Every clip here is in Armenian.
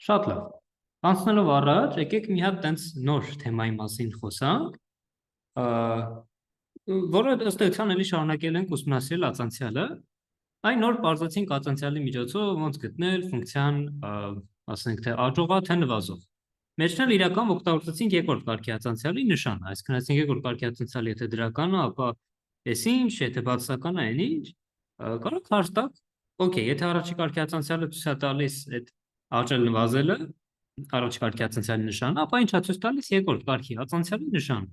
Շատ լավ։ Անցնելով առաջ, եկեք մի հատ տենց նոր թեմայի մասին խոսանք, որը ըստ էության էլի շարունակել ենք ուսումնասիրել ածանցյալը։ Այն նոր բարձրացինք ածանցյալի միջոցով ոնց գտնել ֆունկցիան, ասենք թե աջողա թե նվազող։ Մեջն էլ իրական օգտագործեցինք երկրորդ կարգի ածանցյալի նշանը, այսինքն այսինքն երկրորդ կարգի ածանցյալը եթե դրական է, ապա էս ինչ, եթե բացասական է, այն ինչ, կարող հարց տալ, օքեյ, եթե առաջի կարգի ածանցյալը ցույց է տալիս այդ աճել նվազելը, առաջի կարգի ածանցյալի նշանը, ապա ինչա ցույց տալիս երկրորդ կարգի ածանցյալի նշանը։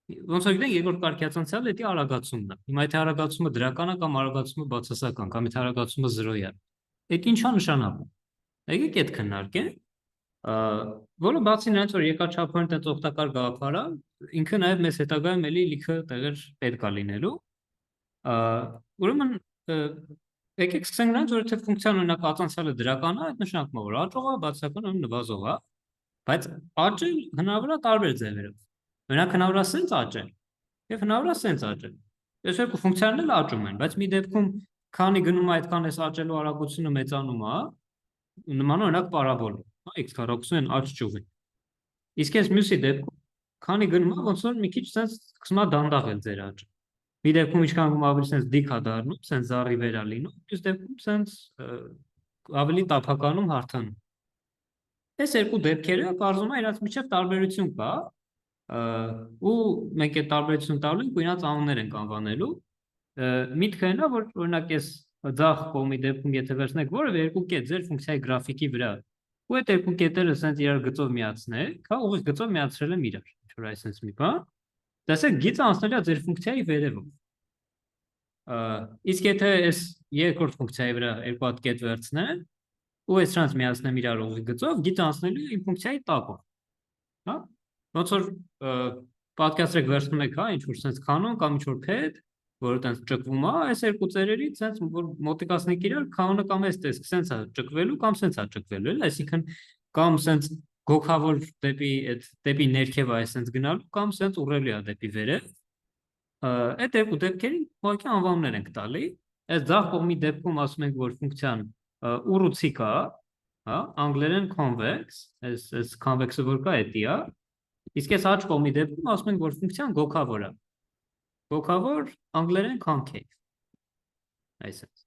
Ոնց որ գիտենք, երկրորդ կարգի ածանցյալը դա արագացումն է։ Հիմա եթե արագացումը դրական է կամ արագացումը բացասական, կամ եթե արագացումը 0 է, այդ ինչա նշանակում։ Եկեք այդ քննարկենք, որը բացի նրանից, որ երկրաչափորեն այդպես օգտակար գաղափար է, ինքը նաև մեզ հետագայում էլի լիքը տեղեր պետք է լինելու։ Ուրեմն եկեք սկսենք նրանից, որ եթե ֆունկցիան օրինակ ածանցյալը դրական է, այդ նշանակում է, որ աջող է, բացասական ու նվազող է, բայց աճել հնարավոր է տարբեր ձևերով։ Օրինակ հնարավոր է սենց աճել եւ հնարավոր է սենց աճել։ Այս երկու ֆունկցիաներն էլ աճում են, բայց մի դեպքում քանի գնում է այդքան էս աճելու արագությունը մեծանում է, նման օրինակ պարաբոլ, x քառակուսին աճ ճյուղի։ Իսկ այս մյուսի դեպքում քանի գնում է, ոնց որ մի քիչ սենց սկսում է դանդաղել ձեր աճը։ Մի դեպքում ինչքան գնում ավելի սենց դիք է դառնում, սենց զառիվ է լինում, մյուս դեպքում սենց ավելի տափականում հարթանում։ Այս երկու դեպքերը բարձում է իրաց միջև տարբերություն կա, ու մենք այդ տարբերություն տալու ենք ու իրաց անուններ ենք անվանելու։ Միտքը այն է, որ օրինակ այս ձախ կողմի դեպքում եթե վերցնեք որևէ երկու կետ ձեր ֆունկցիայի գրաֆիկի վրա, ու այդ երկու կետերը սենց իրար գծով միացնեք, հա, ուղիղ գծով միացրել եմ իրար, ինչ որ այսպես մի բան, տեսեք գիծը անցնել է ձեր ֆունկցիայի վերևով։ Իսկ եթե այս երկրորդ ֆունկցիայի վրա երկու հատ կետ վերցնեմ, ու այս դրանց միացնեմ իրար ուղիղ գծով, գիծը անցնելու է իմ ֆունկցիայի տակով, հա։ Ոնց որ պատկերացրեք վերցնում եք, հա, ինչ որ sense կանոն կամ ինչ որ փետ, որը տենց ճկվում է, այս երկու ծերերից sense որ մոտիկացնեք իրար, կանոնը կամ այս տեսք sense է ճկվելու կամ sense է ճկվելու, էլ, այսինքն կամ sense գոքավոր դեպի ներքև է sense գնալու կամ sense ուռելի է դեպի վերև։ Այդ երկու դեպքերին ուղղակի անվանումներ ենք տալի։ Այս ձախ կողմի դեպքում ասում ենք, որ ֆունկցիան ուռուցիկ է, հա, անգլերեն convex, այս convex-ը որ կա, դա է։ Իսկ այս աջ կողմի դեպքում ասում ենք, որ ֆունկցիան գոքավոր է։ Գոքավոր անգլերեն concave։ Այսպես։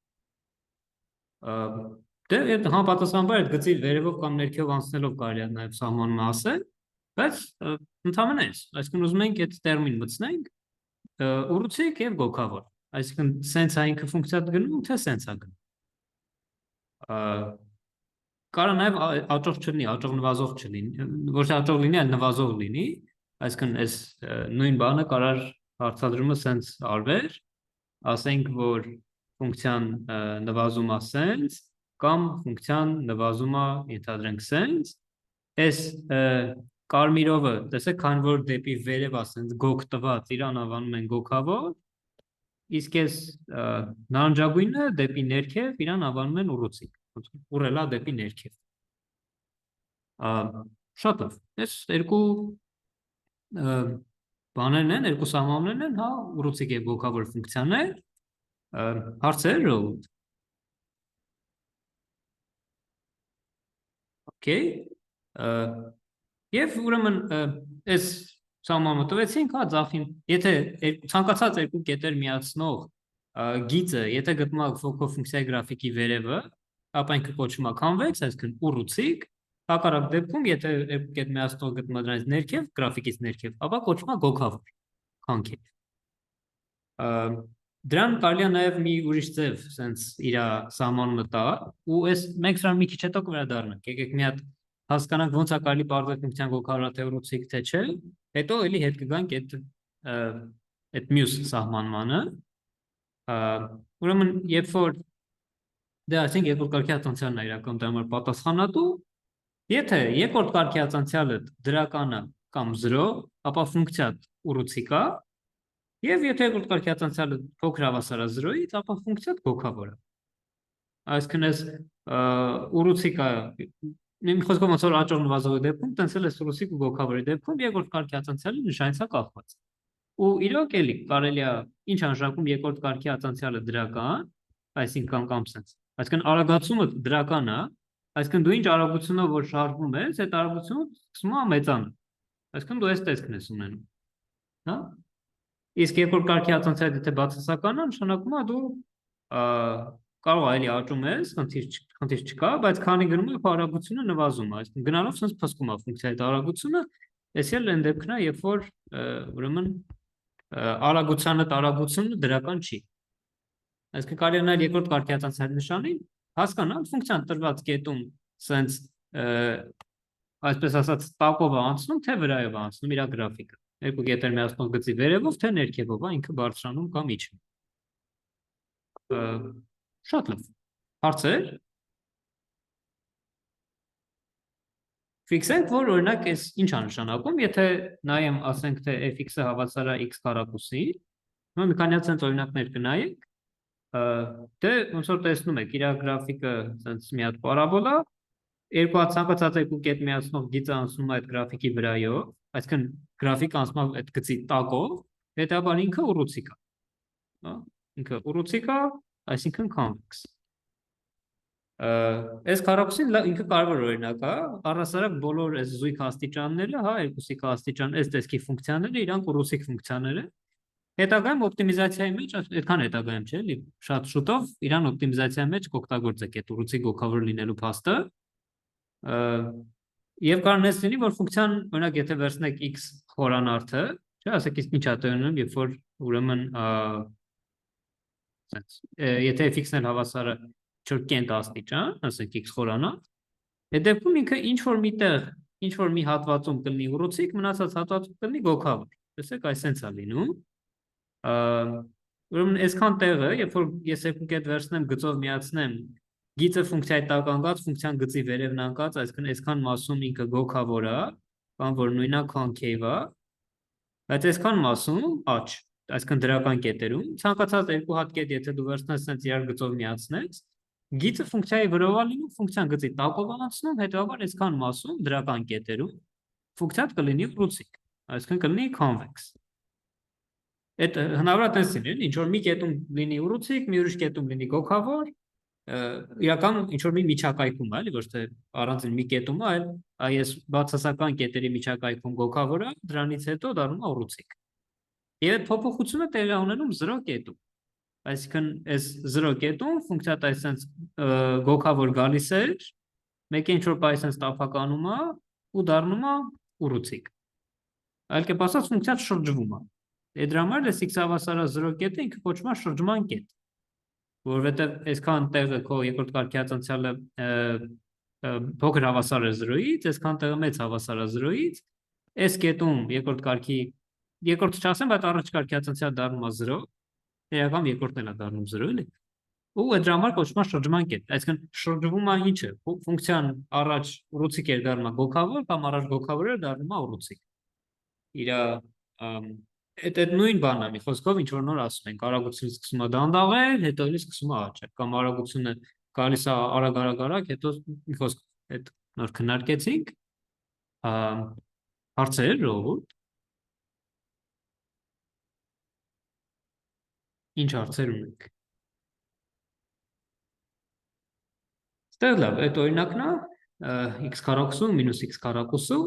Դե այդ համապատասխանաբար այդ գծի վերևով կամ ներքև անցնելով կարելի է նաև սահմանումը ասել, բայց ընդհանրապես այս, այսինքն ուզում ենք այդ տերմին մտցնենք ուռուցիկ եւ գոքավոր։ Այսինքն sense-ը ինքը ֆունկցիա գնում, թե sense-ը գնում։ Կարա նաև աճող չլինի, աճող նվազող չլինի, ոչ թե աճող լինի, այլ նվազող լինի, այսինքն այս նույն բանը կարար հարցադրումը սենց արվեր, ասենք, որ ֆունկցիան նվազում է սենց, կամ ֆունկցիան նվազում է ենթադրենք սենց, այս կարմիրովը, տեսեք, քանի որ դեպի վերև է սենց գոք տված, իրան անվանում են գոքավոր, իսկ այս նարնջագույնը դեպի ներքև իրան անվանում են ուռուցիկ։ Ուռելա դեպի ներքև։ Շատ լավ։ Այս երկու բաներն են, երկու սահմանումներն են, հա, ուռուցիկ եւ գոքավոր ֆունկցիաներ։ Հարցեր ժողովուրդ։ Okay։ Եվ ուրեմն այս սահմանումը տվեցինք, հա, ձախին, եթե ցանկացած երկու կետեր միացնող գիծը, եթե գտնվում է ֆունկցիայի գրաֆիկի վերևը, ապա ինքը կոչվում է convex, այսինքն ուռուցիկ, հակառակ դեպքում, եթե կետ միացնող գտնվում է դրանից ներքև, գրաֆիկից ներքև, ապա կոչվում է գոքավոր, concave։ Դրան կարելի է նաև մի ուրիշ ձև, սենց իր սահմանումը տա, ու այս մենք սրան մի քիչ հետո կվերադառնանք, եկեք մի հատ հասկանանք ոնց է կարելի պարզել ֆունկցիան գոքավոր թե ուռուցիկ թե չէ, հետո էլի հետ կգանք այդ մյուս սահմանմանը։ Ուրեմն երբ որ դե այսինքն երկրորդ կարգի ածանցյալն է իրական դրա համար պատասխանատու, եթե երկրորդ կարգի ածանցյալը դրական է կամ 0, ապա ֆունկցիան ուռուցիկ է, եւ եթե երկրորդ կարգի ածանցյալը փոքր հավասար է 0-ից, ապա ֆունկցիան գոքավոր է։ Այսինքն այս ուռուցիկը Իմ խոսքով ոնց որ աճող նվազողի դեպքում, տենց էլ է ուռուցիկ ու գոքավորի դեպքում երկրորդ կարգի ածանցյալի նշանից է կախված։ Ու իրոք էլի կարելի է ինչ անշանակում երկրորդ կարգի ածանցյալը դրական, այսինքն կամ սենց։ Այսինքն արագացումը դրական է, Այսինքն դու ինչ արագությունով որ շարժվում ես, այդ արագությունը սկսում է մեծանալ։ Այսինքն դու այս տեսքն ես ունենում, հա։ Իսկ երբ որ կարգի ածանցիա եթե բացասական է, նշանակում է դու կարող է էլի աճում ես, խնդիր չկա, բայց քանի գնում է արագությունը նվազում է, այսինքն գնալով sense փսկում է ֆունկցիայի արագությունը, այսինքն այն դեպքն է, երբ որ ուրեմն արագությունը դրական չի։ Այսինքն կարելի է նայել երկրորդ կարգի ածանցիայի նշանին, հասկանալ ֆունկցիան տրված կետում sense այսպես ասած տակով է անցնում, թե վրայով է անցնում իր գրաֆիկը։ Երկու կետեր միացնող գծի վերևով, թե ներքևով է ինքը բարձրանում կամ իջնում։ Շատ լավ։ Հարցեր։ Ֆիքսենք, որ օրինակ էս ինչ է նշանակում, եթե նայեմ, ասենք թե fx-ը հավասար է x քառակուսի, մի քանի հատ օրինակներ կնայենք, դե ոնց որ տեսնում եք, իր գրաֆիկը sense մի հատ պարաբոլա, երկու հատ ցանկացած երկու կետ միացնող գիծը անցնում է այդ գրաֆիկի վրայով, այսինքն գրաֆիկը անցնում է այդ գծի տակով, հետաբար ինքը ուռուցիկ է, հա, ինքը ուռուցիկ է, այսինքն convex։ Այս քառակուսին ինքը կարևոր օրինակ է, առհասարակ բոլոր այս զույգ աստիճանները, հա, երկուսիկ աստիճան, այս տեսքի ֆունկցիաները իրանք ուռուցիկ ֆունկցիաներ են։ Հետագայում օպտիմիզացիայի մեջ, այդքան հետագայում չէ, էլի շատ շուտով իրան օպտիմիզացիայի մեջ կօգտագործեք այդ ուռուցիկ գոքավոր լինելու փաստը։ Եվ կարող է լինի, որ ֆունկցիան, օրինակ, եթե վերցնեք x խորանարդը, չէ, ասեք ինչ է տեղի ունենում, երբ որ ուրեմն եթե fx-ն էլ հավասար է ինչ-որ կենտ աստիճան, ասենք x խորանարդ, այդ դեպքում ինքը ինչ որ մի հատվածում կլինի ուռուցիկ, մնացած հատվածում կլինի գոքավոր։ Տեսեք, այսենց է լինում։ Ուրեմն այսքան տեղը, երբ որ ես երկու կետ վերցնեմ, գծով միացնեմ, գիծը ֆունկցիայի տակ անկած, ֆունկցիան գծի վերևն անկած, այսինքն այսքան մասում ինքը գոքավոր է, կամ որ նույնա concave է, բայց այսքան մասում աճ, այսինքն դրական կետերում, ցանկացած երկու հատ կետ, եթե դու վերցնես sense իրար գծով միացնես, գիծը ֆունկցիայի վրով է լինում, ֆունկցիան գծի տակով անցնում, հետևաբար այսքան մասում դրական կետերում ֆունկցիան կլինի ուռուցիկ, այսինքն կլինի convex։ Այդ հնարավոր է տես լինի, ինչ որ մի կետում լինի ուռուցիկ, մի ուրիշ կետում լինի գոքավոր, իրական ինչ որ մի միջակայքում է, էլի ոչ թե առանձին մի կետում է, այլ այս բացասական կետերի միջակայքում գոքավոր է, դրանից հետո դառնում է ուռուցիկ։ Եվ այդ փոփոխությունը տեղի ունենում 0 կետում։ Այսինքն այս 0 կետում ֆունկցիա այսպես գոքավոր գալիս է, մեկը ինչ որ բայ այսպես տափականում է ու դառնում է ուռուցիկ։ Այլ կերպ ասած ֆունկցիան շրջվում է։ Դրա համար էս x հավասար է 0 կետը ինքը կոչվում է շրջման կետ, որովհետև այսքան տեղը քո երկրորդ կարգի ածանցյալը փոքր հավասար է 0-ից, այսքան տեղը մեծ հավասար է 0-ից, այս կետում երկրորդը չասեմ, բայց առաջ կարգի ածանցյալը դառնում է 0, իրական երկրորդն էլ է դառնում 0, էլի։ Ու այդ դրա համար կոչվում է շրջման կետ, այսինքն շրջվում է ինչը, ֆունկցիան առաջ ուռուցիկ էր դառնում գոքավոր կամ առաջ գոքավոր էր դառնում է ուռուցիկ։ Իրա այդ նույն բանն է, մի խոսքով ինչ որ նոր ասում ենք, արագությունը սկսում է դանդաղել, հետո էլի սկսում է աճել, կամ արագությունը գալիս է արագ, հետո մի խոսք այդ նոր քննարկեցինք։ Հարցեր, ժողովուրդ։ Ինչ հարցեր ունեք։ Ստեղ լավ, այդ օրինակն է x քառակուսու մինուս x քառակուսու։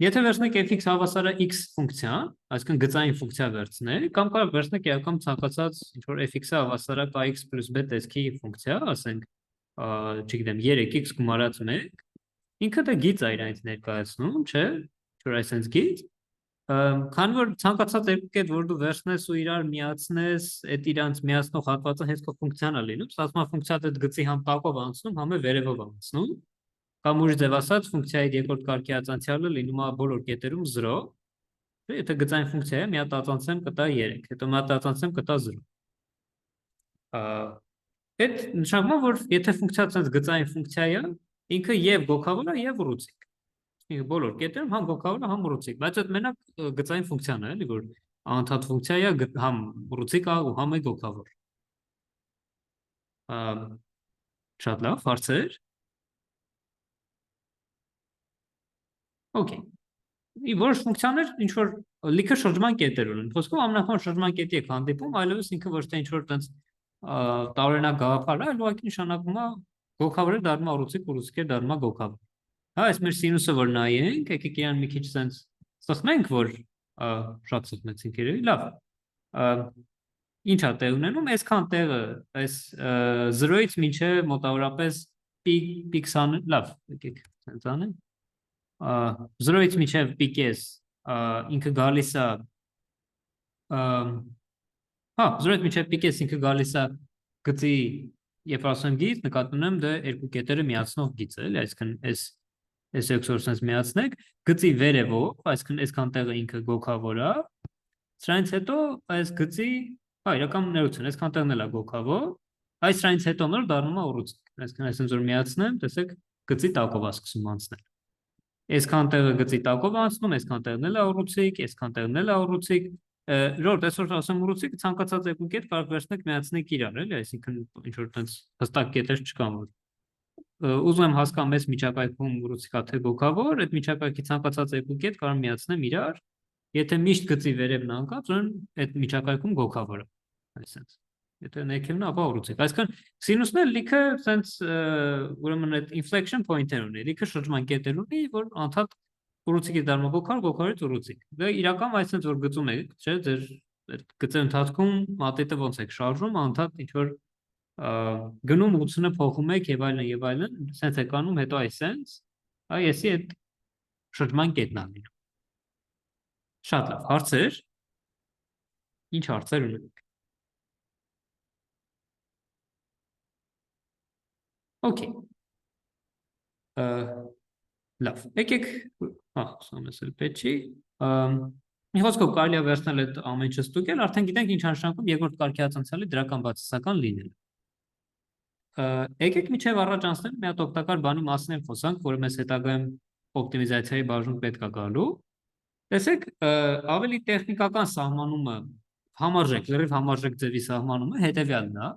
Եթե վերցնեք fx հավասար է x ֆունկցիան, այսինքն գծային ֆունկցիա վերցնեք, կամ կարող վերցնեք իրական ցանկացած ինչ որ fx-ը հավասար է kx + b տեսքի ֆունկցիա, ասենք, չգիտեմ, 3x գումարած 1, ինքը դա գիծ է իրանից ներկայացնում, չէ՞, որ այսպես գիծ։ Քանի որ ցանկացած երկու կետ, որ դու վերցնես ու իրար միացնես, այդ իրանց միացնող հատվածը հենց քո ֆունկցիան է լինում, ասում է ֆունկցիան այդ գծի համ տակով անցնում, համ էլ վերևով անցնում։ Կամ ուրիշ ձև ասած, ֆունկցիայի երկրորդ կարգի ածանցյալը լինում է բոլոր կետերում 0, եթե գծային ֆունկցիա է, մի հատ ածանցեմ կտա 3, հետո մի հատ ածանցեմ կտա 0։ Այդ նշանակում է, որ եթե ֆունկցիան ցած գծային ֆունկցիա է, ինքը եւ գոքավոր է եւ ուռուցիկ։ Ինքը բոլոր կետերում համ գոքավոր է, համ ուռուցիկ, բայց այդ մենակ գծային ֆունկցիան է, էլի, որ անընդհատ ֆունկցիա է, համ ուռուցիկ է ու համ է գոքավոր։ Շատ լավ, հարցեր։ Okay. Որոշ ֆունկցիաներ ինչ որ լիքը շրջման կետեր ունեն։ Խոսքով ամենախորը շրջման կետի եք հանդիպում, այլևս ինքը ոչ թե ինչ որ տենց տարօրինակ գաղափար է, այլ ուղղակի նշանակում է գոքավորը դառնում է ուռուցիկ, ուռուցիկը դառնում է գոքավոր։ Հա, այս մեր սինուսը որ նայենք, եկեք իրան մի քիչ sense սխմենք, որ շատ սխմեցինք երևի, լավ։ Ինչ է տեղ ունենում, այսքան տեղը, այս 0-ից մինչև մոտավորապես պիկ 20, լավ, եկեք sense անենք։ 0-ից մինչև պիկ S ինքը գալիս է հա 0-ից մինչև պիկ S ինքը գալիս է գծի երբ ասեմ գիծ, նկատի ունեմ դա երկու կետերը միացնող գիծ է, էլի, այսինքն այս էքսոր sense միացնեք, գծի վերևով, այսինքն այսքան տեղը ինքը գոքավոր է, սրանից հետո այս գծի, հա իրական ներություն, այսքան տեղն էլ է գոքավոր, այս սրանից հետո նոր դառնում է ուռուցիկ, այսինքն այսինքն որ միացնեմ, տեսեք գծի տակով է սկսում անցնել։ Այսքան տեղը գծի տակով անցնում, այսքան տեղն էլ է ուռուցիկ, այսքան տեղն էլ է ուռուցիկ, Ժորդ, այսօր ասեմ ուռուցիկ ցանկացած երկու կետ կարող վերցնեք միացնեք իրար, էլի, այսինքն ինչ որ տենց հստակ կետեր չկան որ ուզում եմ հասկանալ մեծ միջակայքում ուռուցիկա թե գոքավոր, այդ միջակայքի ցանկացած երկու կետ կարող միացնեմ իրար, եթե միշտ գծի վերևն անկած, ուրեմն այդ միջակայքում գոքավոր է, այսինքն եթե ներքևն ապա ուռուցիկ, այսինքն սինուսն էլ լիքը տենց ուրեմն այդ inflection point-եր ունի, լիքը շրջման կետեր ունի, որ անդադ ուռուցիկի դառնում գոքար, գոքարից ուռուցիկ։ Դա իրական այսպես որ գծում եք, չէ՞, ձեր գծի ընթացքում մատիտը ոնց եք շարժում, անդադ ինչ որ գնում ուծությունը փոխում եք եւ այլն, sense եք անում, հետո այսպես, այ էսի այդ շրջման կետն ալին։ Շատ լավ, հարցեր։ Ինչ հարցեր ունեք։ Okay։ Լավ, եկեք, հա, սամես էլ պետք չի։ Մի խոսքով կարելի է վերցնել այդ ամեն ինչը ստուգել, արդեն գիտենք ինչ նշանակում երկրորդ կարգի հացանցալի դրական բացասական լինելը։ Եկեք միջև առաջ անցնել մի հատ օգտակար բանի մասին էլ խոսանք, որը մեզ հետագայում օպտիմիզացիայի բաժնում պետք է գալու։ Տեսեք, ավելի տեխնիկական սահմանումը համարժեք, լրիվ համարժեք ձևի սահմանումը հետևյալն է։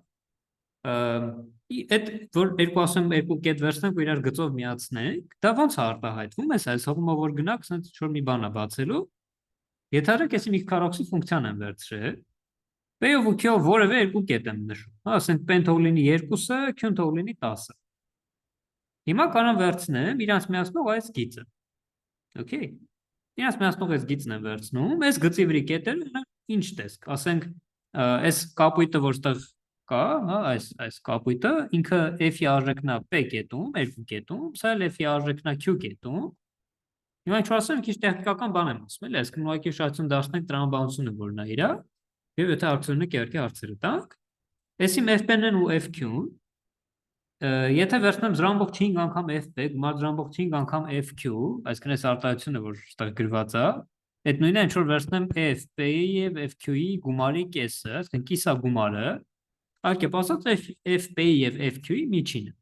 Այդ որ երկու ասեմ երկու կետ վերցնենք ու իրար գծով միացնենք, դա ոնց է արտահայտվում, այս հողումը որ գնաք, ասենց ինչ-որ մի բան է բացելու։ Եթարեք էսի մի քարոքսի ֆունկցիան եմ վերցրել, P-ով ու Q-ով որևէ երկու կետ եմ նշում։ Հա, ասենք P-ն թող լինի 2-ը, Q-ն թող լինի 10-ը։ Հիմա կարող վերցնեմ իրանց միացնող այս գիծը։ Okay։ Իրանց միացնող այս գիծն եմ վերցնում, այս գծի վրի կետերը ինչ տեսք, ասենք այս կապույտը որ ստեղ կա, հա, այս կապույտը ինքը f-ի արժեքն է p կետում, երկու կետում, սա էլ f-ի արժեքն է q կետում։ Հիմա ինչ ասեմ, քիչ տեխնիկական բան եմ ասում, էլի, այսինքն ուղղակի շարժություն դարձնենք տրամաբանությունը որ նա իրա, եւ եթե հարցերն եք իհարկե հարցերը տանք։ Էսի f-ն ու f-q-ն, եթե վերցնեմ 0.5 անգամ f-p, գումար 0.5 անգամ f-q, այսինքն այս արտահայտությունը որ ստեղ գրված է, այդ նույնը ինչ որ վերցնեմ f-p-ի եւ f-q-ի գումարի կեսը, այսինքն կիսա գումարը Ակեպ ասած FP-ի և FQ-ի միջինը,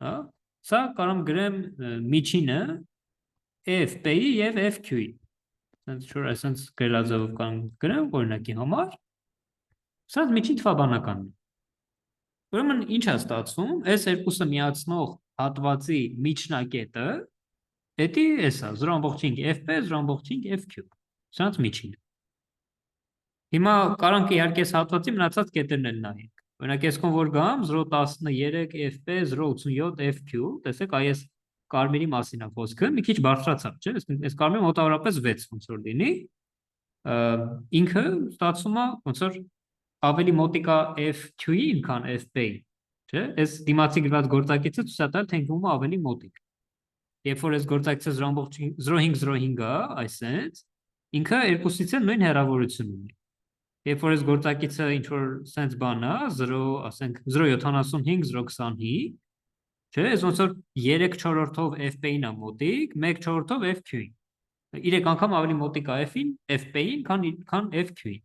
հա, սա կարամ գրեմ միջինը FP-ի և FQ-ի, այսենց գրելաձևով կարամ գրեմ օրինակի համար, սա միջին թվաբանականն է, ուրեմն ինչ է ստացվում, այս երկուսը միացնող հատվածի միջնակետը, էդի էսա 0.5 FP, 0.5 FQ, սրանց միջինը, հիմա կարանք իհարկե այս հատվածի մնացած կետերն էլ նայենք, Օրինակ այսքան որ գամ 0.13 FP 0.87 FQ, տեսեք այս կարմիրի մասին է խոսքը, մի քիչ բարձրացավ, չէ՞, այս կարմիրը մոտավորապես 6 ոնց որ լինի, ինքը ստացվում է ոնց որ ավելի մոտիկ է FQ-ին, քան FP-ին, չէ՞, այս դիմացի գրված գործակիցը ցույց է տալ, թե ինքը ավելի մոտիկ։ Երբ որ այս գործակիցը 0.505 է, այսենց, ինքը երկուսից էլ նույն հեռավորություն ունի։ Երբ որ այս գործակիցը ինչ որ sense բան է, 0, ասենք 0.75, 0.25, չէ, այս ոնց որ 3/4-ով FP-ին է մոտիկ, 1/4-ով FQ-ին։ 3 անգամ ավելի մոտիկ է F-ին, FP-ին, քան FQ-ին։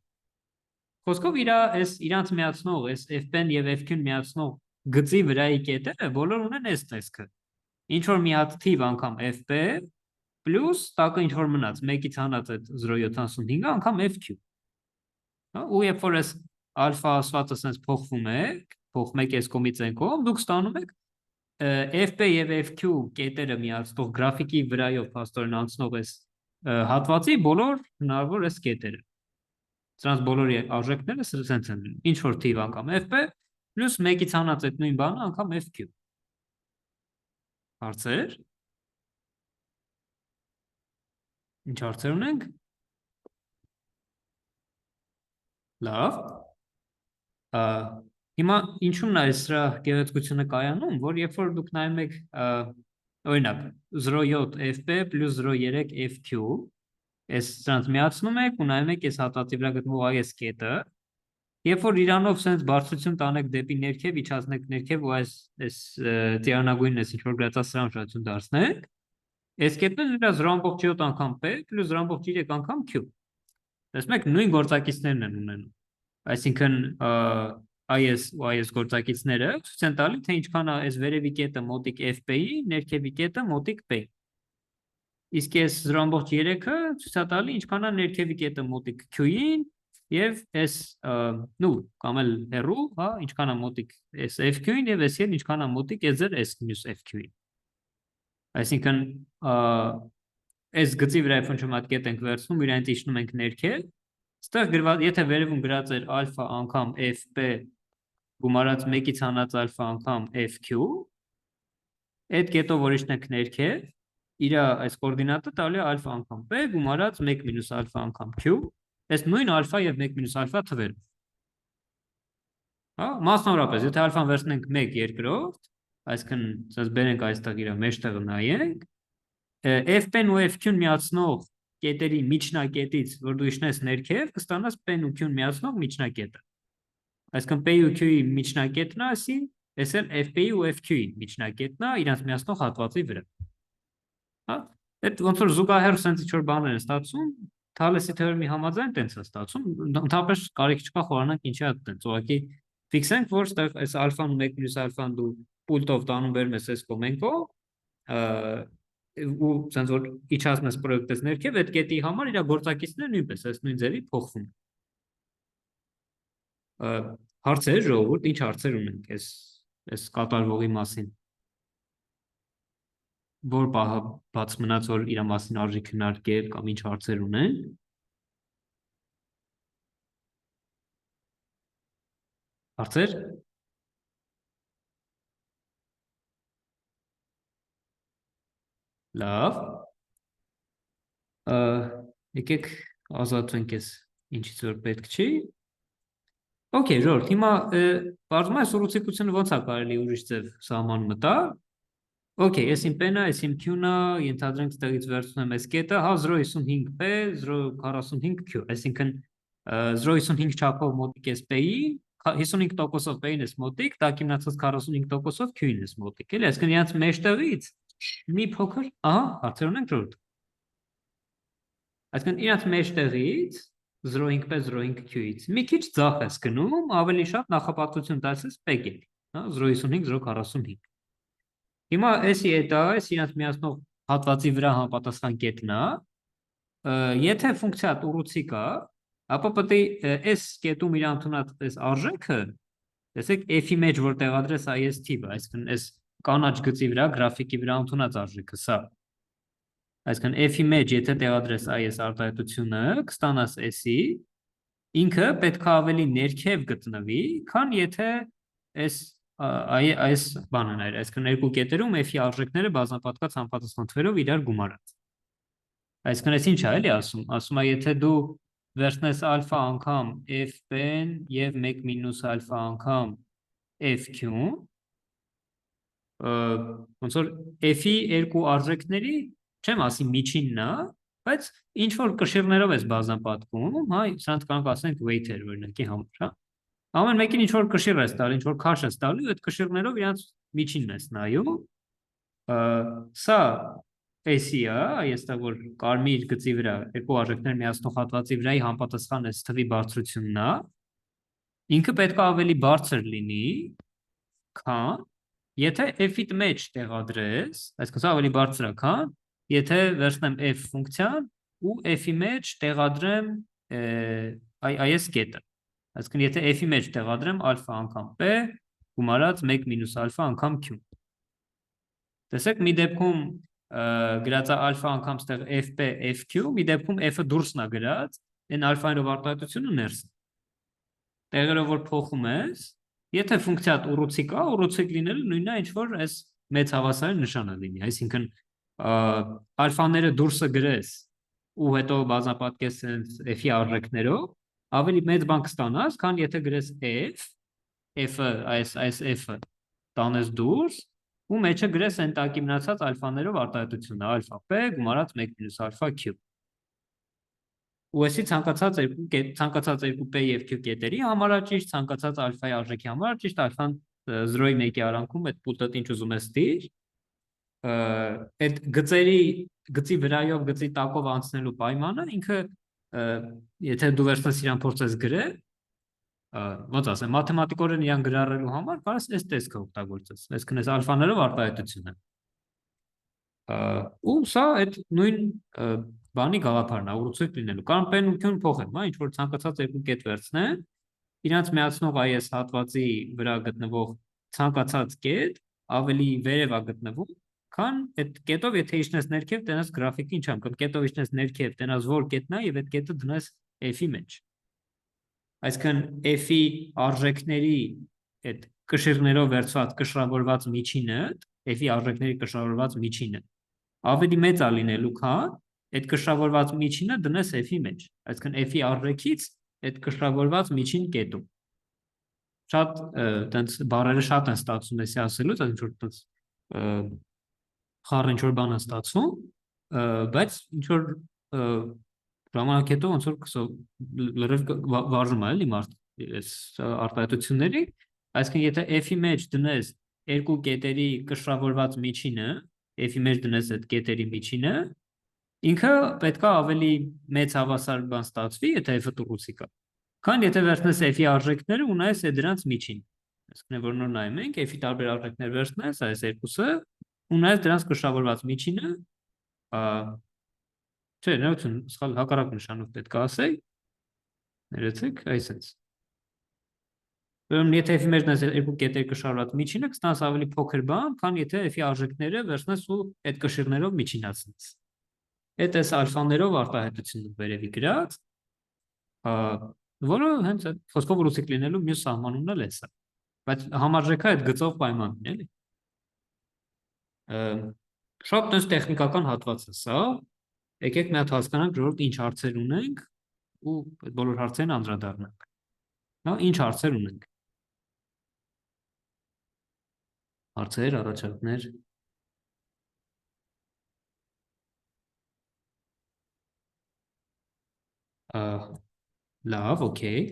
Խոսքով իրանց միացնող, այս FP-ն եւ FQ-ն միացնող գծի վրայի կետերը բոլոր ունեն այս տեսքը։ Ինչ որ մի հատ թիվ անգամ FP պլյուս տակը ինչ որ մնաց 1-ից հանած այդ 0.75 անգամ FQ։ Ու երբ որ այս ալֆա ասվածը sense փոխվում եք այս կողմից այն կողմ, դուք ստանում եք FP եւ FQ կետերը միացնող գրաֆիկի վրայով փաստորեն անցնող այս հատվածի բոլոր հնարավոր այս կետերը։ Սրանց բոլորի արժեքները sense են լինում։ Ինչ որ թիվ անգամ FP պլյուս 1-ից հանած այդ նույն բանը անգամ FQ։ Հարցեր։ Ինչ հարցեր ունենք։ Լավ։ Հիմա ինչու՞մն է սրա գեղեցկությունը կայանում, որ երբ որ դուք նայում եք օրինակ 0.7 FP + 0.3 FQ, այս սրանց միացնում եք ու նայում եք այս հատվածի վրա գտնվող այս կետը, երբ որ իրանով sense բարձրություն տանեք դեպի ներքև, իջացնեք ներքև ու այս տիրանագույնն էս ինչ որ գրածա սրան ուշադրություն դարձնեք, այս կետն է 0.7 անգամ P + 0.3 անգամ Q։ Տեսնում եք նույն գործակիցներն են ունենում։ Այսինքն այս ու այս գործակիցները ցույց են տալի, թե ինչքան է այս վերևի կետը մոտիկ FP-ի, ներքևի կետը մոտիկ P։ Իսկ այս 0.3-ը ցույց է տալի ինչքան է ներքևի կետը մոտիկ Q-ին եւ այս կամ էլ հեռու, հա, ինչքան է մոտիկ այս FQ-ին եւ այս ինչքան է մոտիկ այս ձեր S-FQ-ին։ Այսինքն այս գծի վրա ֆունկցիոն մոտ կետ ենք վերցնում, իրենց իջնում ենք ներքև։ Այստեղ գրված, եթե վերևում գրած էր ալֆա անգամ FP գումարած 1-ից հանած ալֆա անգամ FQ, այդ կետով որ իջնենք ներքև, իր այս կոորդինատը տալի է ալֆա անգամ P գումարած 1 - ալֆա անգամ Q, այս նույն ալֆա եւ 1 - ալֆա թվերով։ Հա, մասնավորապես, եթե ալֆան վերցնենք 1 երկրորդ, այսինքն ասես բերենք այստեղ իր մեջտեղը նայենք, FP-ն ու FQ-ն միացնող կետերի միջնակետից, որ դու իջնես ներքև, կստանաս P-ն ու Q-ն միացնող միջնակետը։ Այսինքն P-ի ու Q-ի միջնակետն է, ասի, այս էլ FP-ի ու FQ-ի միջնակետն է, իրանց միացնող հատվածի վրա։ Հա, այդ ոնց որ զուգահեռ sense ինչ որ բաներ են ստացվում, Թալեսի թեորեմի համաձայն տենց է ստացվում, ընդհանրապես կարիք չկա խորանանք ինչի է տենց, ուղղակի ֆիքսենք, որ այստեղ այս ալֆան ու 1 - ալֆան դու պուլտով տանում բերում ես այս կոմենքով, ու sense որ իջացնես պրոյեկտես ներքև, այդ կետի համար իր գործակիցները նույնպես այս նույն ձևի փոխվում։ Հարցեր, ժողովուրդ, ինչ հարցեր ունենք այս կատարվողի մասին։ Որ պահը բաց մնաց, որ իր մասին արժի քննարկել կամ ինչ հարցեր ունեն։ Հարցեր։ Լավ։ Եկեք ազատվենք այս ինչից որ պետք չի։ Okay, ժողովուրդ, հիմա բարձում է սորուցիկությունը ոնց է կարելի ուրիշ ձև սահման մտա։ Okay, ես իմ P-ն է, ես իմ Q-ն է, ենթադրենք ստեղից վերցնեմ այս կետը, հա 0.55 P, 0.45 Q, այսինքն 0.55 չափով մոտիկ ես P-ի, 55%-ով P-ին ես մոտիկ, տակ իմնացած 45%-ով Q-ին ես մոտիկ, էլի, այսինքն իրանց մեջտեղից մի փոքր, ահա, հարցեր ունենք ժողովուրդ։ Այսինքն իրանց մեջտեղից 0.5 P, 0.5 Q-ից մի քիչ ձախ ես գնում, ավելի շատ նախապատվություն տալիս P-ին, հա 0.55, 0.45։ Հիմա էսի էտա, այս իրանց միացնող հատվածի վրա համապատասխան կետն է, եթե ֆունկցիա ուռուցի կա, ապա պետք է այս կետում իր ընդունած այս արժեքը, տեսեք f-ի մեջ որ տեղադրես այս թիվը, այսինքն այս կանաչ գծի վրա, գրաֆիկի վրա ընդունած արժեքը սա։ Այսինքն f-ի մեջ եթե տեղադրես այս արտահայտությունը, կստանաս s-ի, ինքը պետք է ավելի ներքև գտնվի, քան եթե այս բանն էր, այսինքն երկու կետերում f-ի արժեքները բազմապատկած համապատասխան թվերով իրար գումարած։ Այսինքն այս ինչ է էլի ասում, ասում է եթե դու վերցնես ալֆա անգամ f-ն եւ 1 - ալֆա անգամ f-ն, ոնց որ f-ի երկու արժեքների, չեմ ասի միջինն է, բայց ինչ որ կշիռներով ես բազմապատկում, հա, սրանց կարող ասենք weight-եր օրինակի համար, հա։ Ամեն մեկին ինչ որ կշիռ ես տալի, ինչ որ քաշ ես տալի, այդ կշիռներով իրանց միջինն ես նայում։ Սա S-ը, այստեղ որ կարմիր գծի վրա երկու արժեքներ միացնող հատվածի վրայի համապատասխան այս թվի բարձրությունն է, ինքը պետք է ավելի բարձր լինի, քան եթե f-ի մեջ տեղադրես, այսինքն սա ավելի բարձր է, քան եթե վերցնեմ f ֆունկցիան ու f-ի մեջ տեղադրեմ այս կետը։ Այսինքն եթե f-ի մեջ տեղադրեմ ալֆա անգամ P գումարած 1 - ալֆա անգամ Q։ Տեսեք, մի դեպքում գրած է ալֆա անգամ ստեղ FP, FQ, մի դեպքում F-ը դուրսն է գրած, այն ալֆայինով արտահայտությունը ներսն։ Տեղերով որ փոխում ես, եթե ֆունկցիա ուռուցիկ կա, ուռուցիկ լինելը նույնն է ինչ որ այս մեծ հավասար նշանը լինի, այսինքն ալֆաները դուրսը գրես ու հետո բազմապատկես f-ի արժեքներով, ավելի մեծ բան կստանաս, քան եթե գրես f-ը, այս f-ը տանես դուրս, ու մեջը գրես են տակի մնացած ալֆաներով արտահայտությունը, ալֆա p գումարած 1 մինուս ալֆա q։ Ու այսի ցանկացած երկու p եւ q կետերի համար ճիշտ, ցանկացած ալֆայի արժեքի համար ճիշտ, ալֆան 0-ի 1-ի արանքում այդ պուլտը ինչ ուզում ես ստիր, այդ գծի վրայով գծի տակով անցնելու պայմանը ինքը եթե դու վերցնես իրան փորձես գրել, ոնց ասեմ, մաթեմատիկորեն իրան գրառելու համար կարես այս տեսքը օգտագործես, այսինքն այս ալֆաներով արտահայտությունը։ Ու սա այդ նույն բանի գաղափարն է, ուռուցույց լինելու։ Կարող p-ն ու q-ն փոխեմ, հա, ինչ որ ցանկացած երկու կետ վերցնեն, իրանց միացնող այս հատվածի վրա գտնվող ցանկացած կետ ավելի վերև է գտնվում, քան այդ կետով եթե իջնես ներքև, տենաս գրաֆիկի ինչ ամ, կամ կետով իջնես ներքև, տենաս որ կետն է եւ այդ կետը դնես f-ի մեջ։ Այսինքն f-ի արժեքների այդ կշիռներով վերցված կշռավորված միջինը, f-ի արժեքների կշռավորված միջինը ավելի մեծ է լինելու, քան այդ կշռավորված միջինը դնես f-ի մեջ։ Այսինքն f-ի արժեքից այդ կշռավորված միջին կետում։ Շատ տենց բառերը շատ են ստացվում էսի ասելուց, ինչ որ տենց խառը ինչ որ բան է ստացվում, բայց ինչ որ ժամանակ հետո ոնց որ լրիվ վարժում է էլի մարդ այս արտահայտությունների, այսինքն եթե f-ի մեջ դնես երկու կետերի կշռավորված միջինը, f-ի մեջ դնես այդ կետերի միջինը, ինքը պետքա ավելի մեծ հավասար բան ստացվի, եթե f-ը ուռուցիկ է, քան եթե վերցնես f-ի արժեքները ու նայես դրանց միջին։ Այսինքն որ նոր նայում ենք f-ի տարբեր արժեքներ վերցնես այս երկուսը ու նայես դրանց կշռավորված միջինը, չէ, ներողություն, սխալ հակառակ նշանով պետք է ասեի, ներեցեք, այսպես։ Ուրեմն եթե f-ի մեջ դնես երկու կետերի կշռավորված միջինը, կստանաս ավելի փոքր բան, քան եթե f-ի արժեքները վերցնես ու այդ կշիռներով միջինացնես։ Այդ էս ալֆաներով արտահայտությունը վերևի գրած, որը հենց այդ խոսքով ուռուցիկ լինելու մյուս սահմանումն էլ է սա, բայց համարժեքը այդ գծով պայմանն է, էլի։ Շատ տես տեխնիկական հատված է սա, եկեք մի հատ հասկանանք, ժողովուրդ ինչ հարցեր ունենք ու այդ բոլոր հարցերին անդրադառնանք։ Հա, ինչ հարցեր ունենք։ Հարցեր, առաջարկներ։ Լավ, օքեյ։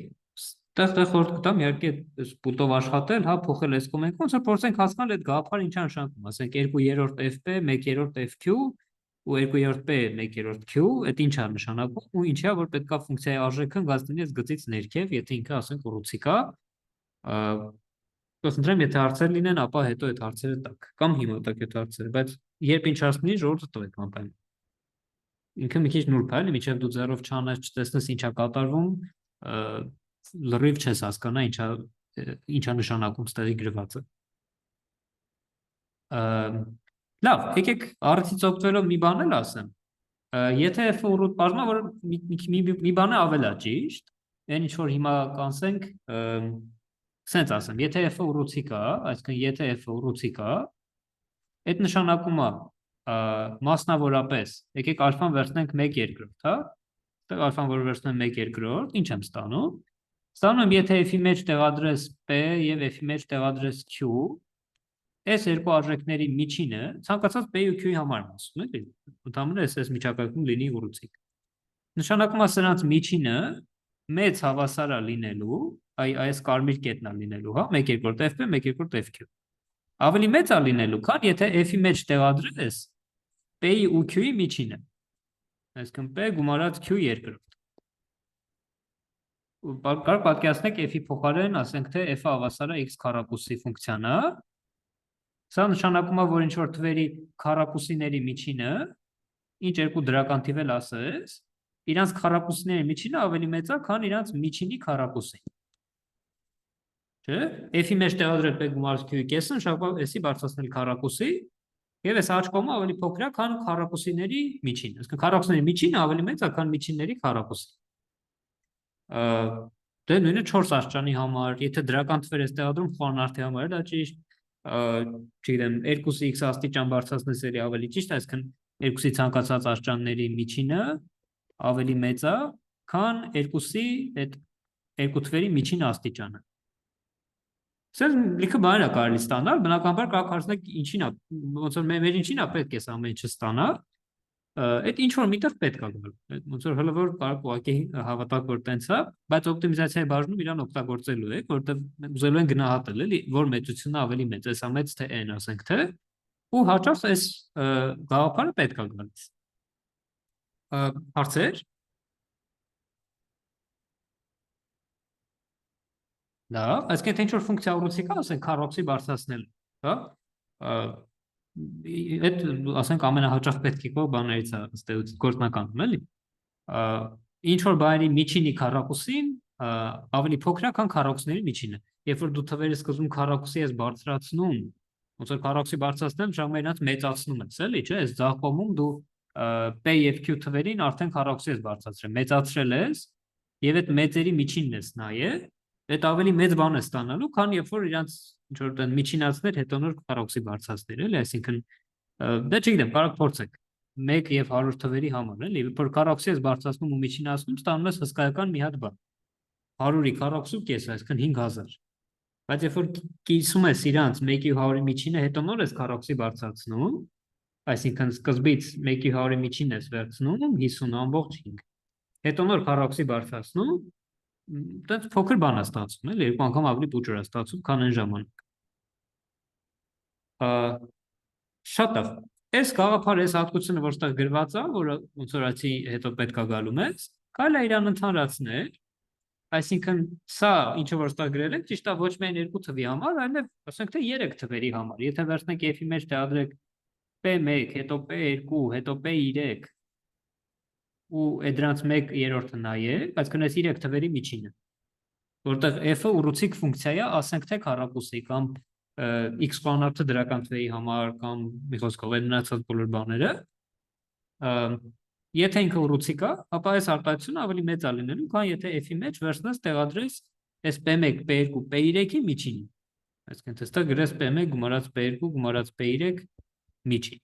Տեղ խորտ կտամ, իհարկե պուլտով աշխատել, հա, փոխել այս կոմենտ, ոնց որ փորձենք հասկանալ այդ գաղափարը ինչ է նշանակում, ասենք 2/3 fp, 1/3 fq ու 2/3 p, 1/3 q, այդ ինչ է նշանակում ու ինչի է որ պետքա ֆունկցիայի արժեքը ընկած լինի այս գծից ներքև, եթե ինքը ասենք ուռուցիկ է, կխնդրեմ, եթե հարցեր լինեն, ապա հետո այդ հարցերը տաք, կամ հիմա տաք այդ հարցերը, բայց երբ ինչ հարց լինի, ժողովուրդը տվեք անպայման։ Ինքը մի քիչ նուրբ է, էլի, մինչև դու ձեռով չանես, չտեսնես ինչա կատարվում, լրիվ չես հասկանա ինչա նշանակում ստեղի գրվածը։ Լավ, եկեք առիթից օգտվելով մի բան էլ ասեմ։ Եթե f-ը ուռուցիկ բաժնա, որ մի բանը ավելա ճիշտ, այն ինչ որ հիմա կանցենք, սենց ասեմ, եթե f-ը ուռուցիկ է, այսինքն եթե f-ը ուռուցիկ է, այդ նշանակում է մասնավորապես, եկեք ալֆան վերցնենք 1/2, հա, այդտեղ ալֆան որ վերցնեմ 1/2, ինչ եմ ստանում։ Ստանում եմ, եթե f-ի մեջ տեղադրես p եւ f-ի մեջ տեղադրես q, այս երկու արժեքների միջինը ցանկացած p ու q-ի համար ասում էլի, ընդհանրապես այս միջակայքում լինի ուռուցիկ։ Նշանակում է սրանց միջինը մեծ հավասար է լինելու, այս կարմիր կետն է լինելու, հա, 1/2 fp, 1/2 fq։ Ավելի մեծ է լինելու, քան եթե f-ի մեջ տեղադրես p-ի ու q-ի միջինը։ Այսինքն p գումարած q2։ Կարող պատկերացնեք f-ի փոխարեն, ասենք թե f-ը հավասար է x քառակուսի ֆունկցիան է։ Սա նշանակում է, որ ինչ որ թվերի քառակուսիների միջինը, ինչ երկու դրական թիվ էլ ասես, իրանց քառակուսիների միջինը ավելի մեծ է, քան իրանց միջինի քառակուսին։ Չէ՞։ F-ի մեջ տեղադրել p գումարած q-ի կեսը նշանակում է s-ի բարձրացնել քառակուսի, եւ այս աջ կողմը ավելի փոքր է, քան քառակուսիների միջինը։ Այսինքն քառակուսիների միջինը ավելի մեծ է, քան միջինների քառակուսը։ Դե նույնը 4 աստիճանի համար, եթե դրական թվեր ես տեղադրում խորանարդի համար, դա ճիշտ, չգիտեմ 2x աստիճան բարձրացնես էլի ավելի ճիշտ, այսինքն 2-ի ցանկացած աստիճանների միջինը ավելի մեծ է, քան 2-ի այդ երկու թվերի միջին աստիճանը։ Սա լիքը բաներ է կարելի ստանալ, բնականաբար կարող հարցնեք ինչին է, ոնց որ մեր ինչին է պետք է սա ամեն ինչը ստանալ, այդ ինչ որ միտեղ պետք է գալ, ոնց որ հələ որ կարող ուղղակի հավատալ որ տենց է, բայց օպտիմիզացիայի բաժնում իրան օգտագործելու եք, որտեղ ուզելու են գնահատել էլի, որ մեծությունը ավելի մեծ է, սա մեծ թե n ասենք թե, ու հաճախ այս գաղափարը պետք է գալիս։ Հարցեր։ Դա, այսինքն թե ինչ որ ֆունկցիա ուռուցի կա, ասենք քառոքսի բարձրացնել, հա։ Այդ ասենք ամենահաճախ պետք է կող բաներից է ըստ գործնականում, էլի։ Ինչ որ բաների միջինի քառակուսին ավելի փոքր է, քան քառակուսների միջինը։ Երբ որ դու թվերի սկզբում քառակուսի ես բարձրացնում, ոնց որ քառակուսի բարձրացնեմ, ժամը իրաց մեծացնում ես, էլի, չէ՞, այս ձախ կողմում դու p եւ q թվերին արդեն քառակուսի ես բարձրացրել, մեծացրել ես եւ այդ մեծերի միջինն ես նայել, այդ ավելի մեծ բան է ստանալու, քան երբ որ իրանց ինչ որ տեն միջինացներ, հետո նոր քառակուսի բարձրացներ, էլի, այսինքն դա չգիտեմ, կարող փորձեք 1 եւ 100 թվերի համար, էլի, որ քառակուսի ես բարձրացնում ու միջինացնում, ստանում ես հսկայական մի հատ բան։ 100-ի քառակուսու կես, այսինքն 5000։ Բայց երբ որ կիսում ես իրանց 1-ի 100-ի միջինը, հետո նոր ես քառակուսի բարձրացնում, այսինքն սկզբից 1-ի 100-ի միջինն ես վերցնում 50.5, հետո նոր քառակուսի բարձրացնում, դեռ փոքր բան է ստացվում, էլի, երկու անգամ ավելի փոքր է ստացվում, քան այն ժամանակ։ Շատ լավ։ Այս գաղափարը, այս հատկությունը, որ ստեղ գրված է, որը ոնց որ այսի հետո պետք է գալու մեզ, կարելի է իրան ընդհանրացնել, այսինքն սա ինչը որ ստեղ գրել եք, ճիշտ է ոչ միայն երկու թվի համար, այլև ասենք թե 3 թվերի համար։ Եթե վերցնեք f-ի մեջ տեղադրեք p1, հետո p2, հետո p3 ու դրանց 1/3-ը նայեք, այսինքն այս 3 թվերի միջինը, որտեղ f-ը ուռուցիկ ֆունկցիա է, ասենք թե քառակուսի կամ x-կողմնակցը դրական թվերի համար կամ մի խոսքով այն մնացած բոլոր բաները, եթե ինքը ուռուցիկ է, ապա այս արտահայտությունը ավելի մեծ է լինելու, քան եթե f-ի մեջ վերցնես տեղադրես այս p1, p2, p3-ի միջինը, այսինքն այստեղ գրես p1 գումարած p2 գումարած p3 միջին։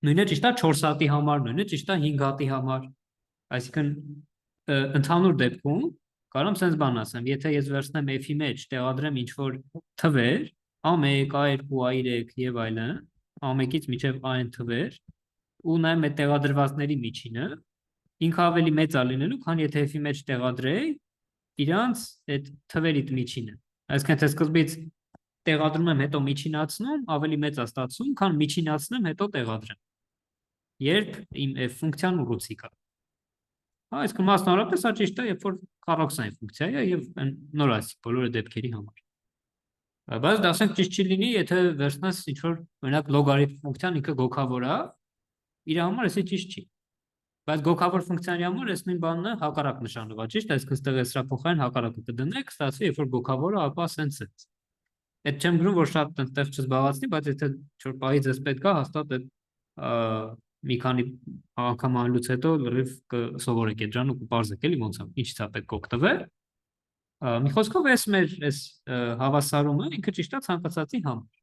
Նույնը ճիշտ է 4 հատի համար, նույնը ճիշտ է 5 հատի համար, այսինքն ընդհանուր դեպքում կարող եմ sense բան ասեմ, եթե ես վերցնեմ f-ի մեջ տեղադրեմ ինչ որ թվեր, a1, a2, a3 եւ այլն, a1-ից մինչեւ a-ն թվեր, ու նայեմ այդ տեղադրվածների միջինը, ինքը ավելի մեծ է լինելու, քան եթե f-ի մեջ տեղադրեի իրանց այդ թվերի միջինը։ Այսինքն թե սկզբից տեղադրում եմ, հետո միջինացնում, ավելի մեծ է ստացվում, քան միջինացնեմ, հետո տեղադրեմ։ Երբ իմ f ֆունկցիան ուռուցիկ է։ Այսինքն մասնավորապես սա ճիշտ է, երբ որ քառակուսային ֆունկցիա է եւ նոր այսի բոլոր դեպքերի համար։ Բայց դա ասենք ճիշտ չի լինի, եթե վերցնես ինչ որ օրինակ լոգարիթմ ֆունկցիան ինքը գոքավոր է, իր համար էսի ճիշտ չի։ Բայց գոքավոր ֆունկցիայի համար այս նույն բանն է հակառակ նշանով, ճիշտ, այսինքն այստեղ էս հրապոխային հակառակը կդնեք, ստացվի, երբ որ գոքավորը, ապա sense է։ Այդ չեմ գրում, որ շատ այդտեղ չզբաղացնի, բայց եթե ինչ-որ պահից էս պետք է, հաստատ այդ մի քանի անգամ անելուց հետո լրիվ կսովորեք այդ ժանը ու կպարզեք էլի ոնց է, ինչից է պետք օգտվել։ Մի խոսքով էս մեր էս հավասարումը ինքը ճիշտ է ցանկացածի համար։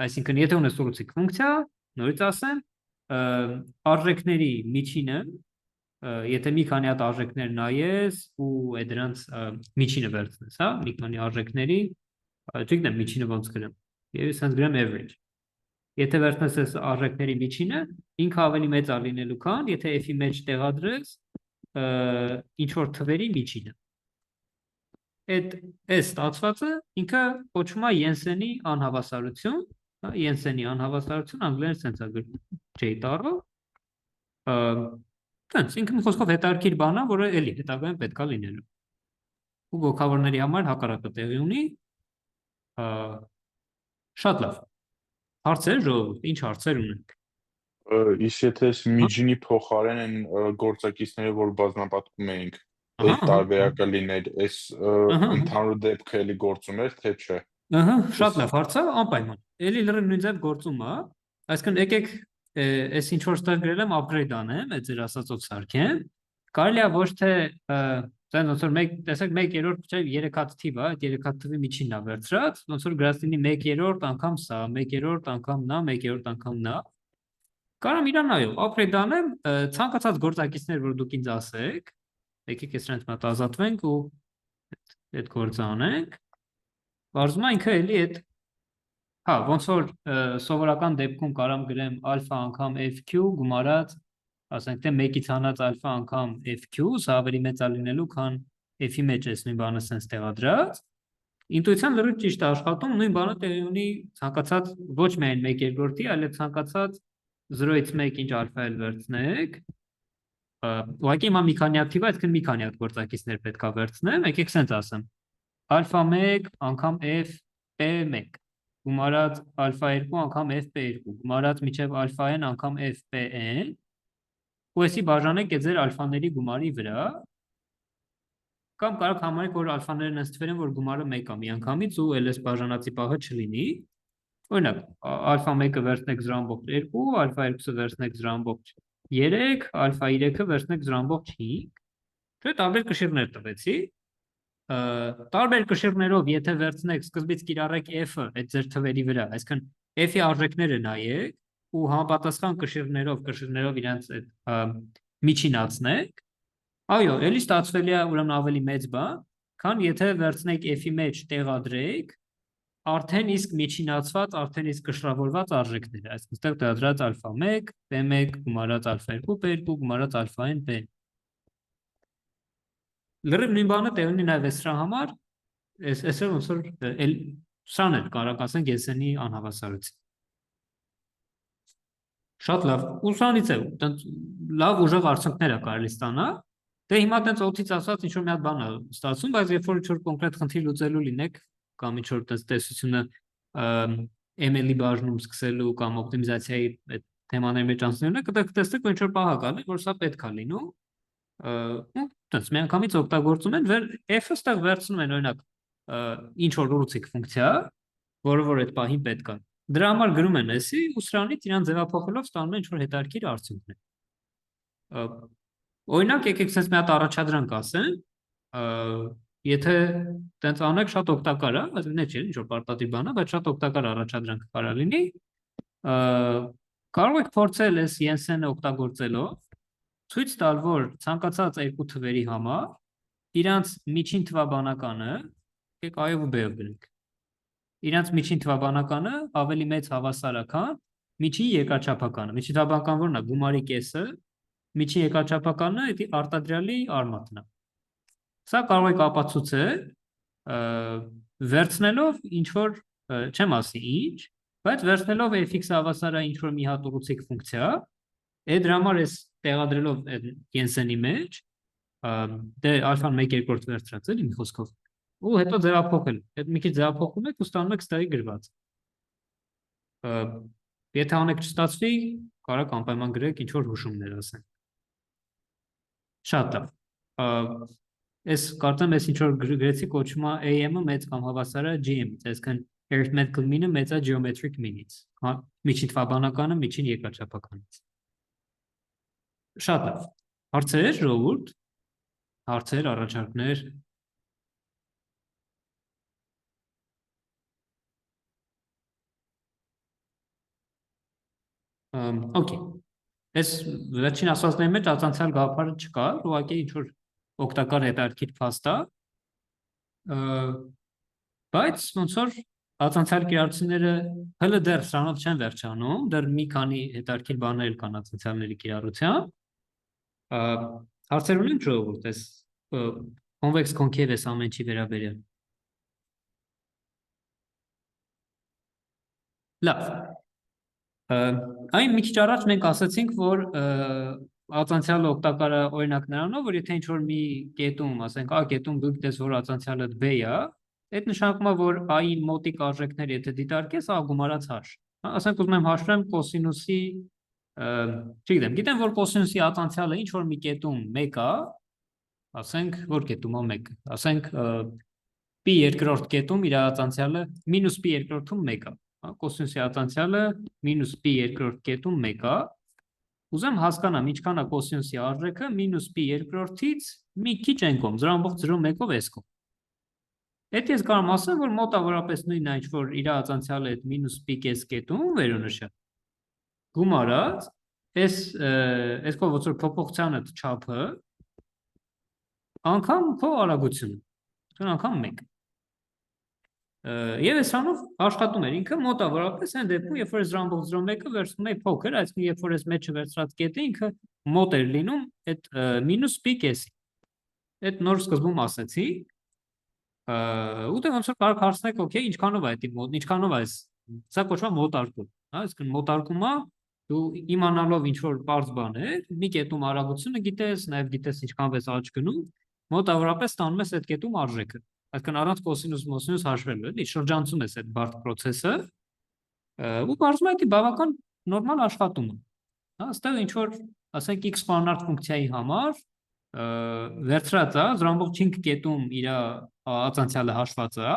Այսինքն եթե ունես ուռուցիկ ֆունկցիա, նորից ասեմ, արժեքների միջինը, եթե մի քանի հատ արժեքներ նայես ու այդ դրանց միջինը վերցնես, հա, մի քանի արժեքների, չգիտեմ միջինը ոնց գրեմ, եւ sense գրեմ average։ Եթե վերցնես այս արժեքների միջինը, ինքը ավելի մեծ է լինելու, քան եթե f-ի մեջ տեղադրես ինչ որ թվերի միջինը։ Այդ ստացվածը ինքը կոչվում է Յենսենի անհավասարություն, հա, Յենսենի անհավասարություն անգլերեն sense է գրում J-տառով։ Տենց ինքը մի խոսքով հետարքիր բան է, որը էլի հետագայում պետք է լինելու։ Ու գոքավորների համար հակառակը տեղի ունի։ Շատ լավ։ Հարցեր, ժողովուրդ, ինչ հարցեր ունենք։ Իսկ եթե միջինի փոխարեն են գործակիցները, որ բազմապատկում էինք, այդ տարբերակը լիներ, այս ընդհանուր դեպքը էլի գործում էր, թե չէ։ Շատ լավ հարց է, անպայման։ Էլի լրիվ նույն ձև գործում է։ Այսինքն եկեք այս ինչ որ ստեղ գրել եմ upgrade անեմ, այդ ձեր ասածով սարքեմ։ Կարելի է ոչ թե Սա ոնց որ տեսեք 1/3 չէ 3 հատ թիվ է, այդ 3 հատ թվի միջինն է վերցրած, ոնց որ գրած լինի 1/3 անգամ սա, 1/3 անգամ նա, 1/3 անգամ նա։ Կարամ իրան նայով, ապրետ անեմ, ցանկացած գործակիցներ, որ դուք ինձ ասեք, եկեք ես նրանց մոտ ազատվենք ու այդ գործը անենք։ Բարձում է ինքը էլի այդ հա, ոնց որ սովորական դեպքում կարամ գրեմ ալֆա անգամ FQ գումարած, ասենք թե 1-ից հանած ալֆա անգամ FQ, սա ավելի մեծ է լինելու, քան F-ի մեջ էս նույն բանը sense տեղադրած։ Ինտուիցիան լրիվ ճիշտ է աշխատում, նույն բանը տեղի ունի ցանկացած ոչ միայն 1/2-ի, այլև ցանկացած 0-ից 1 ինչ ալֆա էլ վերցնեք։ Ուղղակի հիմա մի քանի հատ թիվ է, այսինքն մի քանի հատ գործակիցներ պետք է վերցնեմ, եկեք sense ասեմ։ Ալֆա 1 անգամ F P1 գումարած ալֆա 2 անգամ FP2 գումարած միջև ալֆա n անգամ FPn ու էսի բաժանեք այդ ձեր ալֆաների գումարի վրա կամ կարող համարեք, որ ալֆաներն այս թվեր են, որ գումարը 1 է միանգամից ու էլ էս բաժանածի պահը չլինի։ Օրինակ, ալֆա 1-ը վերցնեք 0.2, ալֆա 2-ը վերցնեք 0.3, ալֆա 3-ը վերցնեք 0.5։ Չէ՞, տարբեր կշիռներ տվեցի։ Տարբեր կշիռներով, եթե վերցնեք սկզբից կիրառեք f-ը այդ ձեր թվերի վրա, այսինքն f-ի արժեքները նայեք ու համապատասխան կշիռներով իրենց այդ միջինացնեք, այո, էլի ստացվելի է ուրեմն ավելի մեծ բան, քան եթե վերցնեք f-ի մեջ տեղադրեք արդեն իսկ միջինացված, արդեն իսկ կշռավորված արժեքները, այսինքն այստեղ տեղադրած ալֆա 1, p1 գումարած ալֆա 2, p2 գումարած ալֆա n, p-ն։ Լրիվ նույն բանը տեղի ունի նաև սրա համար, այսօր ոնց որ սրան էլ կարող ասենք եսենի անհավասարություն։ Շատ լավ, ու սրանից է լավ ուժեղ արդյունքներ է կարելի ստանալ։ Դե հիմա տենց օդից ասած ինչ որ մի հատ բան է ստացվում, բայց երբ որ ինչ որ կոնկրետ խնդիր լուծելու լինեք կամ ինչ որ տես տեսությունը ML-ի բաժնում սկսելու կամ օպտիմիզացիայի այդ թեմաների մեջ անցնելը, կտեսնեք, որ ինչ որ պահ է գալի, որ սա պետք է լինում։ Տենց միանգամից օգտագործում են f-ը ստեղ վերցնում են օրինակ ինչ որ ուռուցիկ ֆունկցիա, որը որ այդ պահին պետք է։ Դրա համար գրում են էսի ու սրանից իրան ձևափոխելով ստանում են ինչ որ հետաքրքիր արդյունքներ։ Օրինակ եկեք sense մի հատ առաջադրանք ասեմ, եթե տենց անեք շատ օգտակար է, բայց ոչ չէ, ինչ որ պարտադիր բան է, բայց շատ օգտակար առաջադրանք կարող լինի։ Կարող եք փորձել էս Jensen-ը օգտագործելով ցույց տալ, որ ցանկացած երկու թվերի համար իրանց միջին թվաբանականը, եկեք A-ով ու B-ով գրենք։ Իրանց միջին թվաբանականը ավելի մեծ հավասար է, քան միջին երկրաչափականը։ Միջին թվաբանական որն է, գումարի կեսը, միջին երկրաչափականը դա արտադրյալի արմատն է։ Սա կարող եք ապացուցել վերցնելով ինչ որ չեմ ասի ինչ, բայց վերցնելով f(x) հավասար է ինչ որ մի հատ ուռուցիկ ֆունկցիա, այդ դրա համար էս տեղադրելով Jensen-ի մեջ, դե ալֆան 1/2 վերցրած էլի մի խոսքով, ու հետո ձևափոխել։ Այդ մի քիչ ձևափոխում եք ու ստանում եք ստեղի գրված։ Եթե անեք չստացվի, կարող անպայման գրեք ինչ որ հուշումներ ասեն։ Շատ լավ։ Այս կարծեմ ես ինչ որ գրեցի կոչվում է AM-ը մեծ կամ հավասար է GM-ից, այսինքն arithmetical mean-ը մեծ է geometric mean-ից, միջին թվաբանականը միջին երկրաչափականից։ Շատ լավ։ Հարցեր, ժողովուրդ, հարցեր, առաջարկներ։ Okay։ Այս վերջին ասվածների մեջ ածանցյալ գաղափարը չկա, ուղղակի ինչ որ օգտակար հետաքրքիր փաստ է, բայց ոնց որ ածանցյալ կիրառությունները հələ դեռ սրանով չեն վերջանում, դեռ մի քանի հետաքրքիր բաներ կան ածանցյալների կիրառությամբ։ Հարցեր ունեն ժողովուրդ, այս convex concave այս ամեն ինչի վերաբերյալ։ Լավ։ Այն մի քիչ առաջ մենք ասացինք, որ ածանցյալը օգտակար է օրինակ նրանով, որ եթե ինչ-որ մի կետում, ասենք A կետում դու գիտես, որ ածանցյալը B է, այդ նշանակում է, որ A-ի մոտիկ արժեքներ եթե դիտարկես, A գումարած h։ Ասենք ուզում եմ հաշվեմ կոսինուսի, չգիտեմ, որ կոսինուսի ածանցյալը ինչ-որ մի կետում 1 է, ասենք որ կետում է 1, ասենք P երկրորդ կետում իր ածանցյալը մինուս P երկրորդում 1 է։ Կոսինուսի ածանցյալը մինուս P երկրորդ կետում 1 է, ուզեմ հասկանամ ինչքան է կոսինուսի արժեքը մինուս P երկրորդից մի քիչ այն կողմ 0.01-ով այս կողմ։ Այդ ես կարող եմ ասեմ, որ մոտավորապես նույնն է, ինչ որ իր ածանցյալը այդ մինուս պիկ էս կետում վերոնշյալ գումարած այս կողմ ոնց որ փոփոխությանը չափը անգամ քո արագությունը անգամ 1 եւ այսանով աշխատում էր ինքը մոտավորապես այն դեպքում երբ որ 0.01-ը վերցնում է փոքր, այսինքն երբ որ այս մեջը վերցրած կետը ինքը մոտ էր լինում այդ մինուս պիկ էսի այդ նոր սկզբում ասեցի ուտե ոնց որ կարող հարցնեք օքեյ ինչքանով է դա մոտ ինչքանով է սա կոչվում է մոտարկում հա այսինքն մոտարկումը դու իմանալով ինչ որ բարձ բան է մի կետում արագությունը գիտես նաև գիտես ինչքանով է աճ գնում մոտավորապես ստանում ես այդ կետում արժեքը այսինքն առանց կոսինուս մոսինուս հաշվելու էլի շրջանցում ես այդ բարդ process-ը ու բարձում է դա բավական նորմալ աշխատում է հա այստեղ ինչ որ ասենք x խորանարդ ֆունկցիայի համար վերցրած է 0.5 կետում իր ածանցյալը հաշված է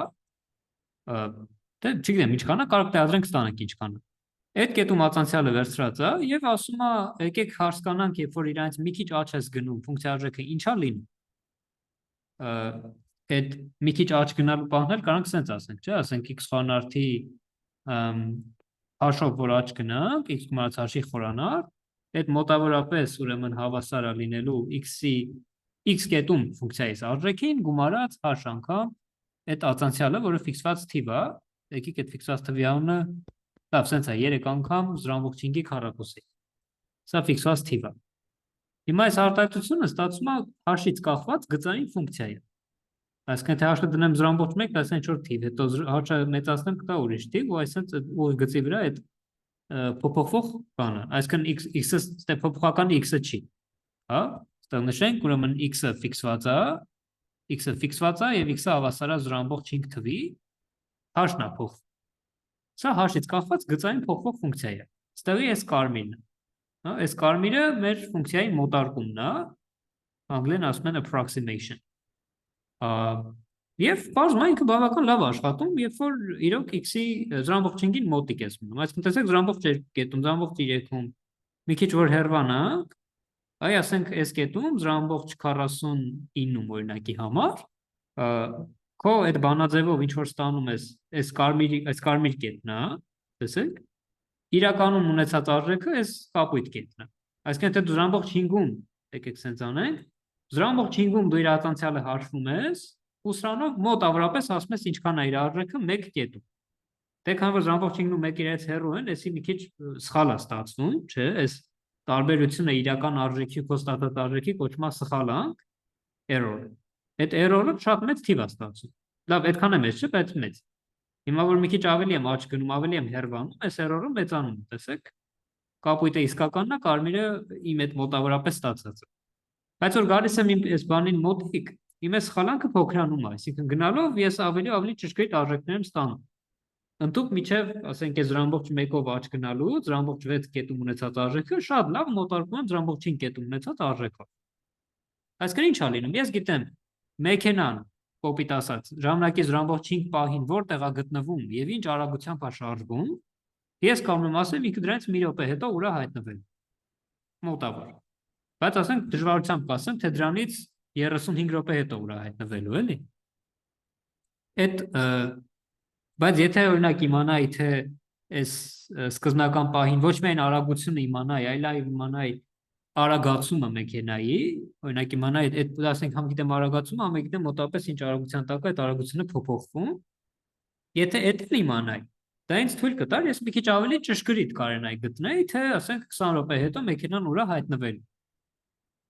դե չգիտեմ ինչքան է կարող տեղադրենք ստանանք ինչքան է այդ կետում ածանցյալը վերցրած է եւ ասում է եկեք հասկանանք երբ որ իրանից մի քիչ աճ ես գնում ֆունկցիա արժեքը ինչա լինում այդ մի քիչ աճ գնալու բաններ կարանք sense ասենք չէ ասենք x խորանարդի հաշվով որ աճ գնանք x գումարած հաշի խորանարդ այդ մոտավորապես ուրեմն հավասար է լինելու x-ի x կետում ֆունկցիայից արժեքին գումարած h անգամ այդ ածանցյալը որը ֆիքսված թիվ է եկեք այդ ֆիքսված թվի անունը լավ sense է 3 անգամ 0.5-ի քառակուսի սա ֆիքսված թիվ է հիմա այս արտահայտությունը ստացվում է h-ից կախված գծային ֆունկցիա է այսինքն թե h-ը դնեմ 0.1 դա ինչ որ թիվ հետո h-ը մեծացնեմ կտա ուրիշ թիվ ու այսինքն ու գծի վրա այդ փոփոխվող բանը այսինքն x-ը ստե փոփոխականի x-ը չի հա այստեղ նշենք ուրեմն x-ը ֆիքսված է եւ x-ը հավասար է 0.5 թվի h-ն է փոխվում սա h-ից կախված գծային փոխվող ֆունկցիա է այստեղի այս կարմիրն հա այս կարմիրը մեր ֆունկցիայի մոտարկումն է անգլերեն ասում են approximation եւ բարձր ինքը բավական լավ աշխատում երբ որ իրոք x-ի 0.5-ին մոտիկ է մնում այսինքն տեսեք 0.2 կետում 0.3-ում մի քիչ որ հեռվանանք այ ասենք այս կետում 0.49-ում օրինակի համար քո այդ բանաձևով ինչ որ ստանում ես այս կարմիր կետն է տեսեք իրականում ունեցած արժեքը այս կապույտ կետն է այսինքն թե դու 0.5-ում եկեք sense անենք 0.5-ում դու իր ածանցյալը հաշվում ես ու սրանով մոտավորապես ասում ես ինչքան է իր արժեքը 1 կետում դե քանի որ 0.5-ում 1 իրենց հեռու են էսի մի քիչ սխալ է ստացվում չէ այս տարբերությունը իրական արժեքի ու ստացած արժեքի կոչվում է սխալանք error այդ error-ը շատ մեծ թիվ է ստացվում լավ այդքան է մեծ չէ բայց մեծ հիմա որ մի քիչ ավելի եմ աճ գնում ավելի եմ հեռվանում այս error-ը մեծանում տեսեք կապույտը իսկականն է կարմիրը իմ այդ մոտավորապես ստացածը բայց որ գալիս եմ այս բանին մոտիկ իմ այս սխալանքը փոքրանում է այսինքն գնալով ես ավելի ճշգրիտ արժեքներ եմ ստանում ընդդուք միջև ասենք այս 0.1-ով աճ գնալու 0.6 կետում ունեցած արժեքը շատ լավ մոտարկվում են 0.5 կետում ունեցած արժեքով այսինքն ինչ է լինում ես գիտեմ մեքենան կոպիտ ասած ժամանակի 0.5 պահին որտեղ է գտնվում եւ ինչ արագությամբ է շարժվում ես կարող եմ ասել ինքը դրանից մի րոպե հետո ուր է հայտնվել մոտավոր բայց ասենք դժվարությամբ կասեմ թե դրանից 35 րոպե հետո ուր է հայտնվելու էլի այդ բայց եթե օրինակ իմանայի թե այս սկզբնական պահին ոչ միայն արագությունը իմանայի այլ իմանայի արագացումը մեքենայի օրինակ իմանայի այդ ասենք համ գիտեմ արագացումը համ գիտեմ մոտավորապես ինչ արագության տակ է այդ արագությունը փոփոխվում եթե այդ իմանայի դա ինձ թույլ կտար ես մի քիչ ավելի ճշգրիտ կարենայի գտնեի թե ասենք 20 րոպե հետո մեքենան ուր է հայտնվելու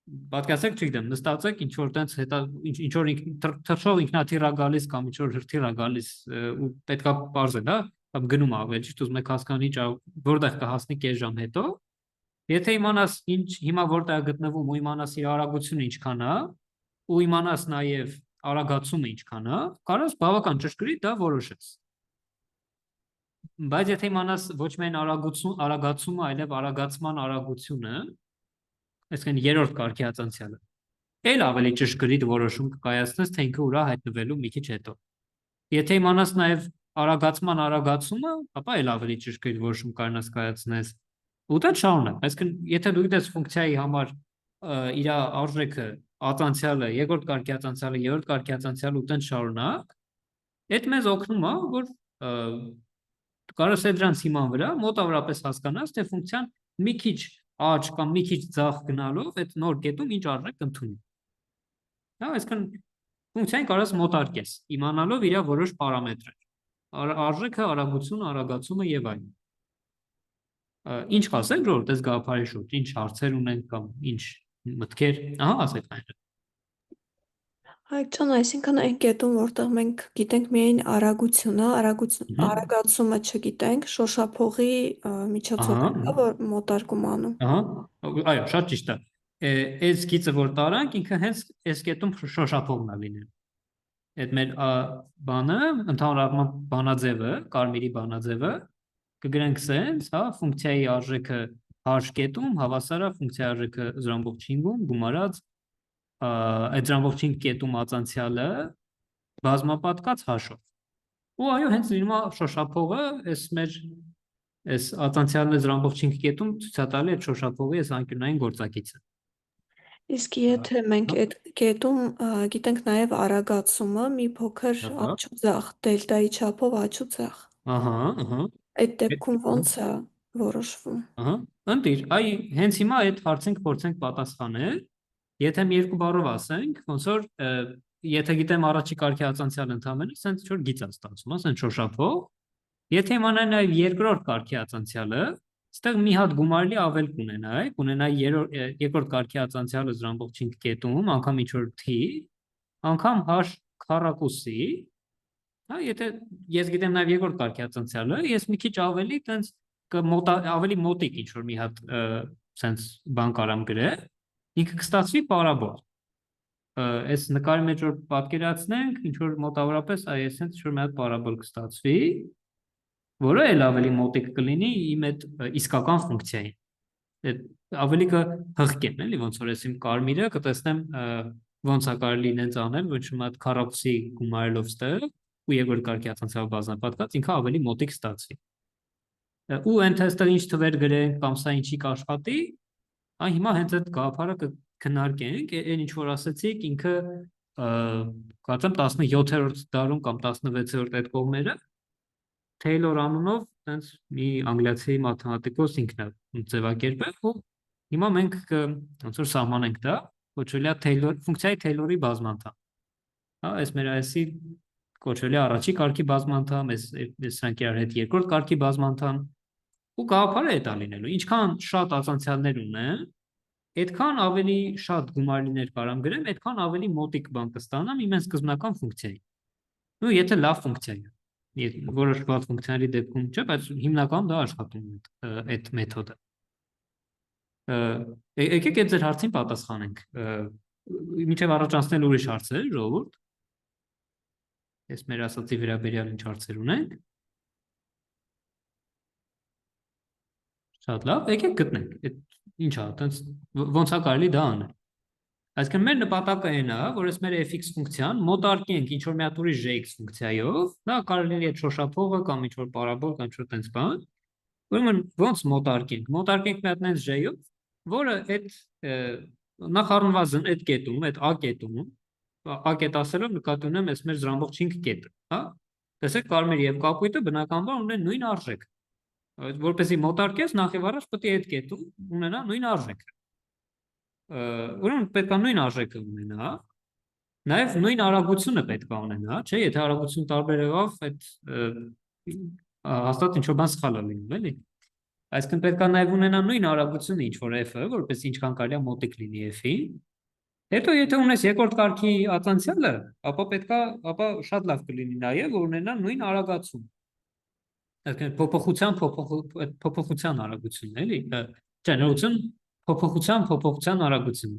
պատկասեք չգիտեմ նստածեք ինչ որ տենց հետա ինչ որ թռչող ինքնաթիռ է գալիս կամ ինչ որ հրթիռ է գալիս ու պետքա բարձել հա կամ գնում ավելի ճիշտ ուզում եք հասկանալի որտեղ կհասնի կես ժամ հետո եթե իմանաս ինչ հիմա որտեղ է գտնվում ու իմանաս իր արագությունը ինչքան է ու իմանաս նաև արագացումը ինչքան է կարողս բավական ճշգրիտ դա որոշես բայց եթե իմանաս ոչ միայն արագացումը այլև արագացման արագությունը այսինքն երրորդ կարգի ածանցյալը էլ ավելի ճշգրիտ որոշում կկայացնես թե ինքը ուր է հայտնվելու մի քիչ հետո եթե իմանաս նաև արագացման արագացումը ապա էլ ավելի ճշգրիտ որոշում կարողանաս կայացնես ու դա շարունակ այսինքն եթե դու գիտես ֆունկցիայի համար իր արժեքը ածանցյալը, երկրորդ կարգի ածանցյալը, երրորդ կարգի ածանցյալը ու տենց շարունակ, այդ մեզ օգնում է, որ կարաս է դրանց հիման վրա մոտավորապես հասկանաս, թե ֆունկցիան մի քիչ աճ կամ մի քիչ ձախ գնալով այդ նոր կետում ինչ արժեք ընդունի։ Հա, այսինքն ֆունկցիային կարաս մոտարկես, իմանալով իր որոշ պարամետրեր, արժեքը, արագությունը, արագացումը եւ այլն։ Ինչ ասեք, որ այս գաղափարի շուրջ, ինչ հարցեր ունենք կամ ինչ մտքեր, ահա ասեք այն։ Հայկ ջան, այսինքն այն կետում, որտեղ մենք գիտենք միայն արագությունը, արագացումը չգիտենք, շոշափողի միջոցով է, որ մոտարկում անում։ Ահա, այո, շատ ճիշտ է։ Այս գիծը որ տարանք, ինքը հենց այս կետում շոշափողն է լինել։ Այդ մեր բանը, ընդհանրապես բանաձևը, կարմիրի բանաձևը կգրենք սենց, հա, ֆունկցիայի արժեքը h կետում հավասար է ֆունկցիայի արժեքը 0.5-ում գումարած այդ 0.5 կետում ածանցյալը բազմապատկած h-ով։ Ու այո, հենց լինում է շոշափողը, այս մեր այս ածանցյալը 0.5 կետում ցույց է տալի այդ շոշափողի այս անկյունային գործակիցը։ Իսկ եթե մենք այդ կետում գիտենք նաև արագացումը, մի փոքր աչուձախ, դելտայի չափով աչուձախ։ Ահա, ահա։ Այդ դեպքում ո՞նց է որոշվում։ Ահա, ընտիր, այ հենց հիմա այդ հարցին փորձենք պատասխանել։ Եթե մի երկու բառով ասենք, ոնց որ եթե գիտեմ առաջի կարգի ածանցյալը ընդհանրապես, sense ինչ-որ գիծ է ստացվում, sense շոշափող։ Եթե իմանայի նաև երկրորդ կարգի ածանցյալը, այստեղ մի հատ գումարելի ավել կունենայի, երկրորդ կարգի ածանցյալը 0.5 կետում, անգամ ինչ-որ t, անգամ h քառակուսի, հա, եթե ես գիտեմ նաև երկրորդ կարգի ածանցյալը, ես մի քիչ ավելի տենց ավելի մոտիկ ինչ-որ մի հատ sense բան կարամ գրել, ինքը կստացվի պարաբոլ։ Այս նկարի մեջ որ պատկերացնենք, ինչ որ մոտավորապես այս sense ինչ-որ մի հատ պարաբոլ կստացվի, որը էլ ավելի մոտիկ կլինի իմ այդ իսկական ֆունկցիային։ Այդ ավելի կհղկեմ, էլի, ոնց որ ես իմ կարմիրը կտեսնեմ ոնց է կարելի ինձ անել, ոչ մի հատ քառակուսի գումարելով ստեղ ու երկրորդ կարգի ածանցյալ բազմապատկած, ինքը ավելի մոտիկ ստացվի։ Ու այնտեղ այստեղ ինչ թվեր գրենք կամ սա ինչի կաշխատի, այ հիմա հենց այդ գաղափարը կքննարկենք, այն ինչ որ ասացիք, ինքը կարծեմ 17-րդ դարում կամ 16-րդ այդ կողմերը Taylor անունով այնց մի անգլիացի մաթեմատիկոս ինքն է ձևակերպել, ու հիմա մենք ոնց որ սահմանենք դա, կոչվել է Taylor ֆունկցիայի Taylor-ի բազմանդամ։ Հա, այս մեր այսի կոչվել է առաջի կարգի բազմանդամ, այս սրանք իրար հետ երկրորդ կարգի բազմանդամ, ու գաղափարը է դա լինելու։ Ինչքան շատ ածանցյալներ ունեն, այդքան ավելի շատ գումարներ կարամ գրեմ, այդքան ավելի մոտիկ բան կստանամ իմ սկզբնական ֆունկցիայի։ Ու եթե լավ ֆունկցիա է, որոշ բաց ֆունկցիաների դեպքում չէ, բայց հիմնականում դա աշխատում է այդ մեթոդը։ Եկեք այդ ձեր հարցին պատասխանենք։ Մինչև առաջացնել ուրիշ հարցեր, ժողովուրդ։ Ես մեր ասացի վերաբերյալ ինչ հարցեր ունենք։ Շատ լավ, եկեք գտնենք։ Ինչ է, այտենց ոնց է կարելի դա անել։ Այսինքն մեր նպատակը այն է, որ այս մեր fx ֆունկցիան մոտարկենք ինչ որ մի հատ ուրիշ gx ֆունկցիայով, դա կարելի է այդ շոշափողը կամ ինչ որ պարաբոլ կամ ինչ որ տենց բան։ Ուրեմն ոնց մոտարկենք։ Մոտարկենք մի հատ նենց j-ով, որը այդ նախ առնվազն այդ կետում, այդ a կետում, a կետ ասելով նկատի ունեմ այս մեր 0.5 կետը, հա։ Տեսեք, կարմիր եւ կապույտը բնականաբար ունեն նույն արժեք։ Որպեսզի մոտարկես, նախ եւ առաջ պետք է այդ կետում ունենա նույն արժեքը։ Ուրեմն պետք է նույն արժեքը ունենա, նաև նույն արագությունը պետք է ունենա, չէ՞, եթե արագություն տարբեր եղավ, այդ հաստատ ինչ-որ բան սխալ է լինում, էլի։ Այսինքն պետք է նաև ունենա նույն արագությունը ինչ-որ f-ը, որպես ինչքան կարելի է մոտիկ լինի f-ի։ Հետո եթե ունես երկրորդ կարգի ածանցյալը, ապա շատ լավ կլինի նաև որ ունենա նույն արագացում։ Այսինքն փոփոխության արագությունն էլի, չէ, նորություն փոփոխության արագությունը։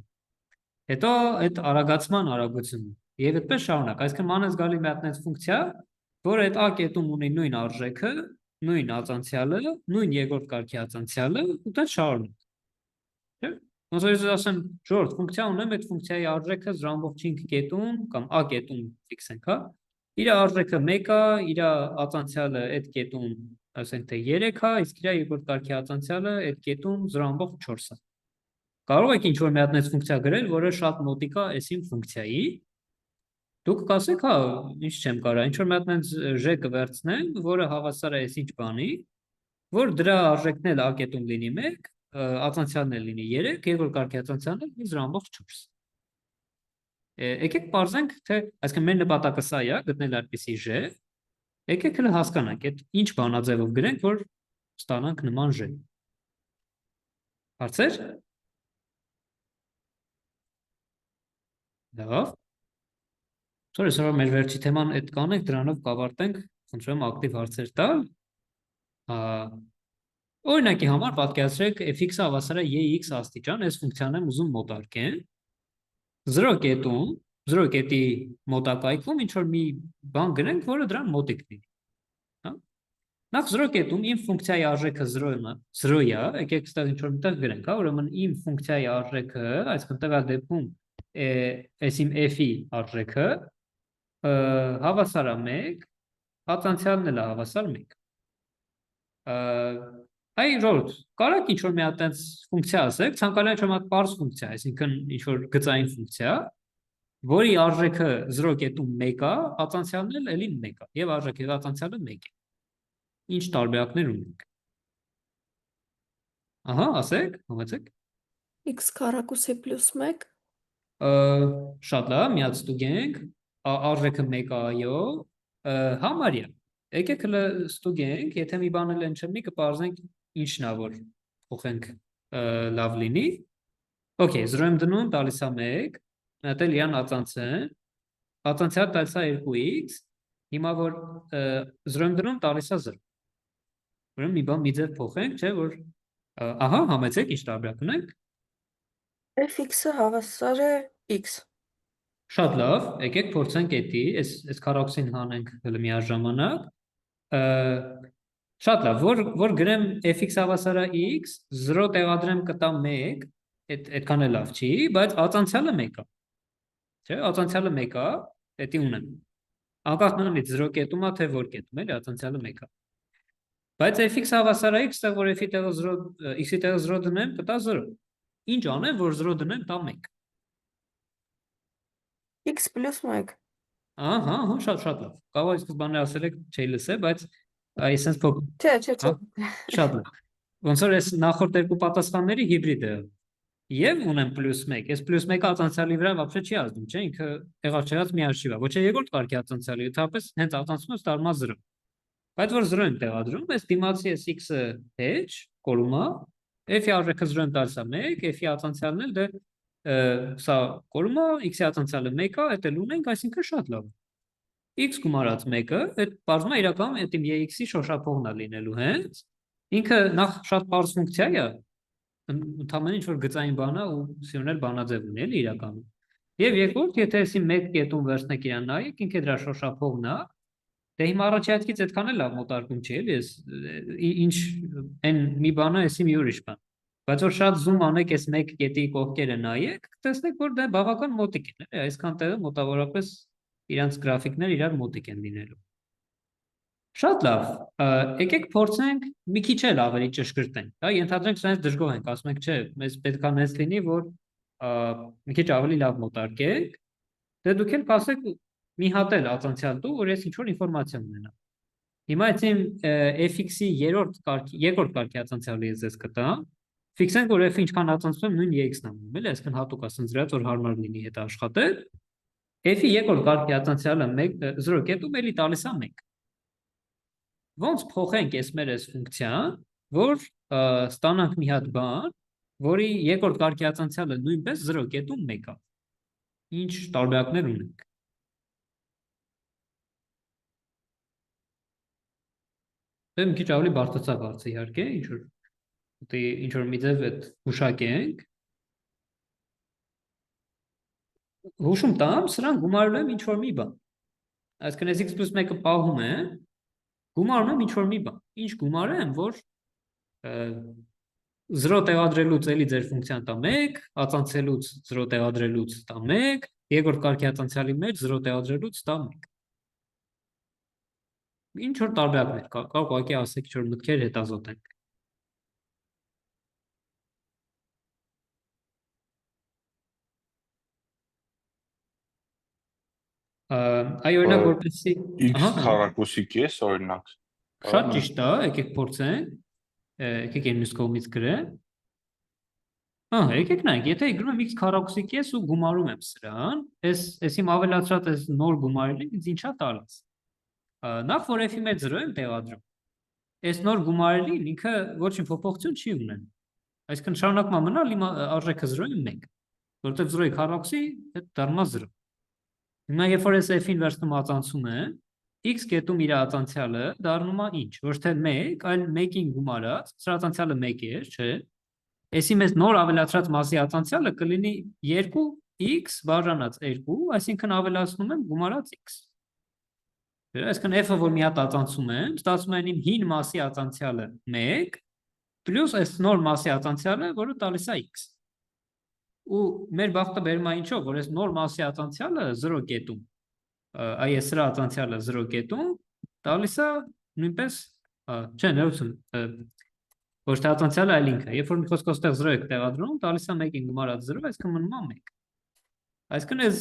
Հետո այդ արագացման արագությունը եւ այդպես շարունակ, այսինքն մանես գալի մի հատ այնպես ֆունկցիա, որ այդ a կետում ունի նույն արժեքը, նույն ածանցյալը, նույն երկրորդ կարգի ածանցյալը, ու դա շարունակ։ Չէ՞։ Ոնց որ ես ասեմ, ժողովուրդ, ֆունկցիա ունեմ, այդ ֆունկցիայի արժեքը 0.5 կետում կամ a կետում ֆիքսենք, հա։ Իր արժեքը 1 է, իր ածանցյալը այդ կետում, ասենք թե 3 է, իսկ իր երկրորդ կարգի ածանցյալը այդ կետում 0.4 է։ Կարող եք ինչ-որ մի հատ մեծ ֆունկցիա գրել, որը շատ մոտիկ է այս իմ ֆունկցիայի։ Դուք կասեք, հա, ինչ չեմ կարա, ինչ-որ մի հատ մեծ j կվերցնեմ, որը հավասար է այս ինչ բանի, որ դրա արժեքն էլ a կետում լինի 1, ածանցյալն էլ լինի 3, երկրորդ կարգի ածանցյալն էլ 0.4։ Եկեք պարզենք, թե այսինքն մեր նպատակը սա է, գտնել այդպիսի j, եկեք հələ հասկանանք, այդ ինչ բանաձևով գրենք, որ ստանանք նման j։ Հարցեր։ Լավ։ Սա մեր վերջի թեման այդ կանենք, դրանով կավարտենք, խնդրում եմ ակտիվ հարցեր տալ։ Օրինակի համար պատկերացրեք fx-ը հավասար է ex աստիճան, այս ֆունկցիան եմ ուզում մոտարկեմ։ 0 կետում, 0 կետի մոտակայքում ինչ որ մի բան գրենք, որը դրան մոտիկ լինի։ Նախ 0 կետում իմ ֆունկցիայի արժեքը 0 է, եկեք ստեղ ինչ որ միտեղ գրենք, հա, ուրեմն իմ ֆունկցիայի արժեքը, այսինքն տվյալ դեպքում այս իմ f-ի արժեքը հավասար է 1, ածանցյալն էլ է հավասար 1։ Այ ժողովուրդ, կարաք ինչ որ մի հատ այնց ֆունկցիա ասեք, ցանկալի ինչ որ մի հատ պարզ ֆունկցիա, այսինքն ինչ որ գծային ֆունկցիա, որի արժեքը 0 կետում 1 է, ածանցյալն էլ էլի 1 է, եւ արժեքը եւ ածանցյալը 1 է։ Ինչ տարբերակներ ունենք։ Ահա, ասեք, համեցեք։ x քառակուսի + 1 Շատ լավ, միած ստուգենք, արժեքը 1 է, այո, համարյա։ Եկեք հələ ստուգենք, եթե մի բան էլ չլինի, կպարզենք ինչն է, որ փոխենք լավ լինի։ Okay, 0 եմ դնում, տալիս է 1, մյատ էլ իրան ածանցեմ, ածանցյալ տալիս է 2x, հիմա որ 0 եմ դնում, տալիս է 0։ Ուրեմն մի բան մի ձև փոխենք, չէ՞ որ ահա, համեցեք, ինչ տարբերակ ունենք։ fx-ը հավասար է x։ Շատ լավ, եկեք փորձենք էդի, այս քառակուսին հանենք հələ միաժամանակ։ Շատ լավ, որ գրեմ fx հավասար է x, 0 տեղադրեմ կտա 1, այդքան էլ լավ չի, բայց ածանցյալը 1 է։ Չէ՞, ածանցյալը 1 է, դա ունեմ։ Անկախ նրանից 0 կետում է թե որ կետում, էլի ածանցյալը 1 է։ Բայց fx հավասար է x, տեղ որ x-ի տեղը 0 դնեմ, կտա 0։ Ինչ անեմ, որ 0 դնեմ, տա 1։ x + 1։ Ահա, շատ լավ։ Կարող է սկզբանե ասել եք չէի լսել, բայց այսպես փոքր։ Չէ։ Շատ լավ։ Ոնց որ այս նախորդ երկու պատասխանների հիբրիդ է։ Եվ ունեմ +1, այս +1-ը ածանցյալի վրա вообще չի ազդում, չէ՞, ինքը եղած չեղած միաժի է։ Ոչ է երկրորդ կարգի ածանցյալի, ընդհանրապես հենց ածանցումը ստարում է 0։ Բայց որ 0 եմ տեղադրում, այս դիմացի այս x-ը հեչ, կորում է, f-ի արժեքը 0 եմ տալիս է 1, f-ի ածանցյալն էլ դե սա կորում է, x-ի ածանցյալը 1 է, այդ էլ ունենք, այսինքն շատ լավ։ x գումարած 1-ը, այդ բարձրում է իրականում այդ իմ x-ի շոշափողն է լինելու հենց։ Ինքը նախ շատ պարզ ֆունկցիա է, ընդհանրապես ինչ որ գծային բան է ու սյոնել բանաձև ունի էլի իրականում։ Եվ երկրորդ, եթե այսի 1 կետում վերցնեք իրան նայեք, ինքը դրա շոշափողն է։ Դե հիմա առաջացից այդքան էլ լավ մոտարկում չի էլի, ինչ այն մի բանը, էսի մի ուրիշ բան։ Բայց որ շատ զում անեք այս 1 կետի կողքերը նայեք, կտեսնեք, որ դա բավական մոտիկ են, էլի, այսքան տեղը մոտավորապես իրանց գրաֆիկներ իրար մոտիկ են լինելու։ Շատ լավ, եկեք փորձենք մի քիչ էլ ավելի ճշգրտենք, հա, ենթադրենք սրանից դժգոհ ենք, ասում ենք, չէ, մեզ պետք է նես լինի, որ մի քիչ ավելի լավ մոտարկենք, դե դուք էլ կասեք մի հատ էլ ածանցյալ տու, որ ես ինչ-որ ինֆորմացիա ունենամ։ Հիմա այդ իմ fx-ի երկրորդ կարգի ածանցյալը ես ձեզ կտամ, ֆիքսենք, որ f-ը ինչքան ածանցում եմ, նույն x-ն եմ ունում, էլի, այսինքն հատուկ ասնձրած, որ հարմար լինի հետ աշխատել, f-ի երկրորդ կարգի ածանցյալը 0 կետում էլի տալիս է 1։ Ոնց փոխենք այս մեր այս ֆունկցիան, որ ստանանք մի հատ բան, որի երկրորդ կարգի ածանցյալը նույնպես 0 կետում 1 է։ Ինչ տարբերակներ ունենք։ Դե մի քիչ ավելի բարձրացավ հարցը իհարկե, ինչ որ մի ձև այդ հուշակենք։ Հուշում տամ, սրան գումարել եմ ինչ որ մի բան։ Այսինքն այս x + 1-ը պահում է, գումարում եմ ինչ որ մի բան։ Ինչ գումարեմ, որ 0 տեղադրելուց էլի ձեր ֆունկցիան տա 1, ածանցելուց 0 տեղադրելուց տա 1, երկրորդ կարգի ածանցյալի մեջ 0 տեղադրելուց տա 1։ Ինչ որ տարբերակներ կա, կարող ուղղակի ասեք, ինչ որ մտքեր հետազոտենք։ Այ օրինակ որպեսզի X քառակուսի կես օրինակ։ Շատ ճիշտ է, եկեք փորձենք, եկեք այն մյուս կողմից գրեմ։ Եկեք նայեք, եթե գրում եմ x քառակուսի կես ու գումարում եմ սրան, այս իմ ավելացրած այս նոր գումարելին ինձ ինչա տալիս։ Նախ որ f-ի մեջ 0 եմ տեղադրում, այս նոր գումարելին ինքը ոչինչ փոփոխություն չի ունենում։ Այսինքն շարունակում է մնալ իմ արժեքը 0-ի 1, որովհետև 0-ի քառակուսի հետ դառնում է 0։ Հիմա երբ որ այս f-ին վերցնում ածանցում է, x կետում իր ածանցյալը դառնում է ինչ, ոչ թե 1, այլ 1-ին գումարած, սրա ածանցյալը 1 էր, չէ։ Այսի մեզ նոր ավելացրած մասի ածանցյալը կլինի 2x բաժանած 2, այսինքն ավելացնում եմ գումարած x։ Այսինքն f-ը որ մի հատ ածանցում եմ, ստացվում է իմ հին մասի ածանցյալը 1, պլյուս այս նոր մասի ածանցյալը, որը տալիս է x։ Ու մեր բախտը բերում է ինչով, որ այս նոր մասի ածանցյալը 0 կետում, այ այս սրա ածանցյալը 0 կետում, տալիս է նույնպես, չէ, ներողություն, ոչ թե ածանցյալը, այլ ինքը, երբ որ մի խոսքով ստեղ 0 եք տեղադրում, տալիս է 1-ին գումարած 0, այսինքն մնում է 1։ Այսինքն այս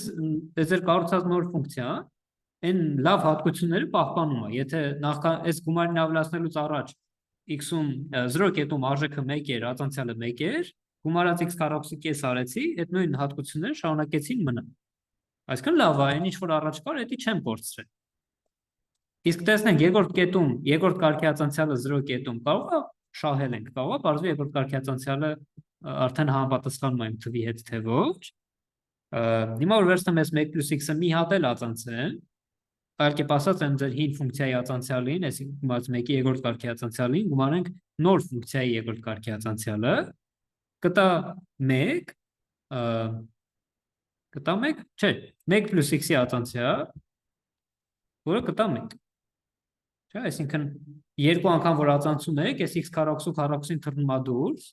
ձեր կառուցած նոր ֆունկցիա այն լավ հատկությունները պահպանում է, եթե նախքան այս գումարին ավելացնելուց առաջ x-ում 0 կետում արժեքը 1 էր, ածանցյալը 1 էր, գումարած x քառակուսի կես արեցի, այդ նույն հատկությունները շարունակեցին մնալ։ Այսինքն լավ է, այն ինչ որ առաջ կար, դա չեմ կորցրել։ Իսկ տեսնենք երկրորդ կետում, երկրորդ կարգի ածանցյալը 0 կետում կարող է շահել ենք, կարող է բարձր երկրորդ կարգի ածանցյալը արդեն համապատասխանում է իմ թվի հետ, թե ոչ։ Հիմա որ վերցնեմ այս 1 + x-ը մի հատ էլ ածանցեմ, այլ ասած եմ ձեր հին ֆունկցիայի ածանցյալին, այսինքն գումարած 1-ի երկրորդ կարգի ածանցյալին, գումարենք նոր ֆունկցիայի երկրորդ կարգի ածանցյալը, կտա 1, չէ, 1 + x-ի ածանցյալ, որը կտա 1։ Չէ, այսինքն երկու անգամ որ ածանցում եք, այս x քառակուսին թռնում է դուրս,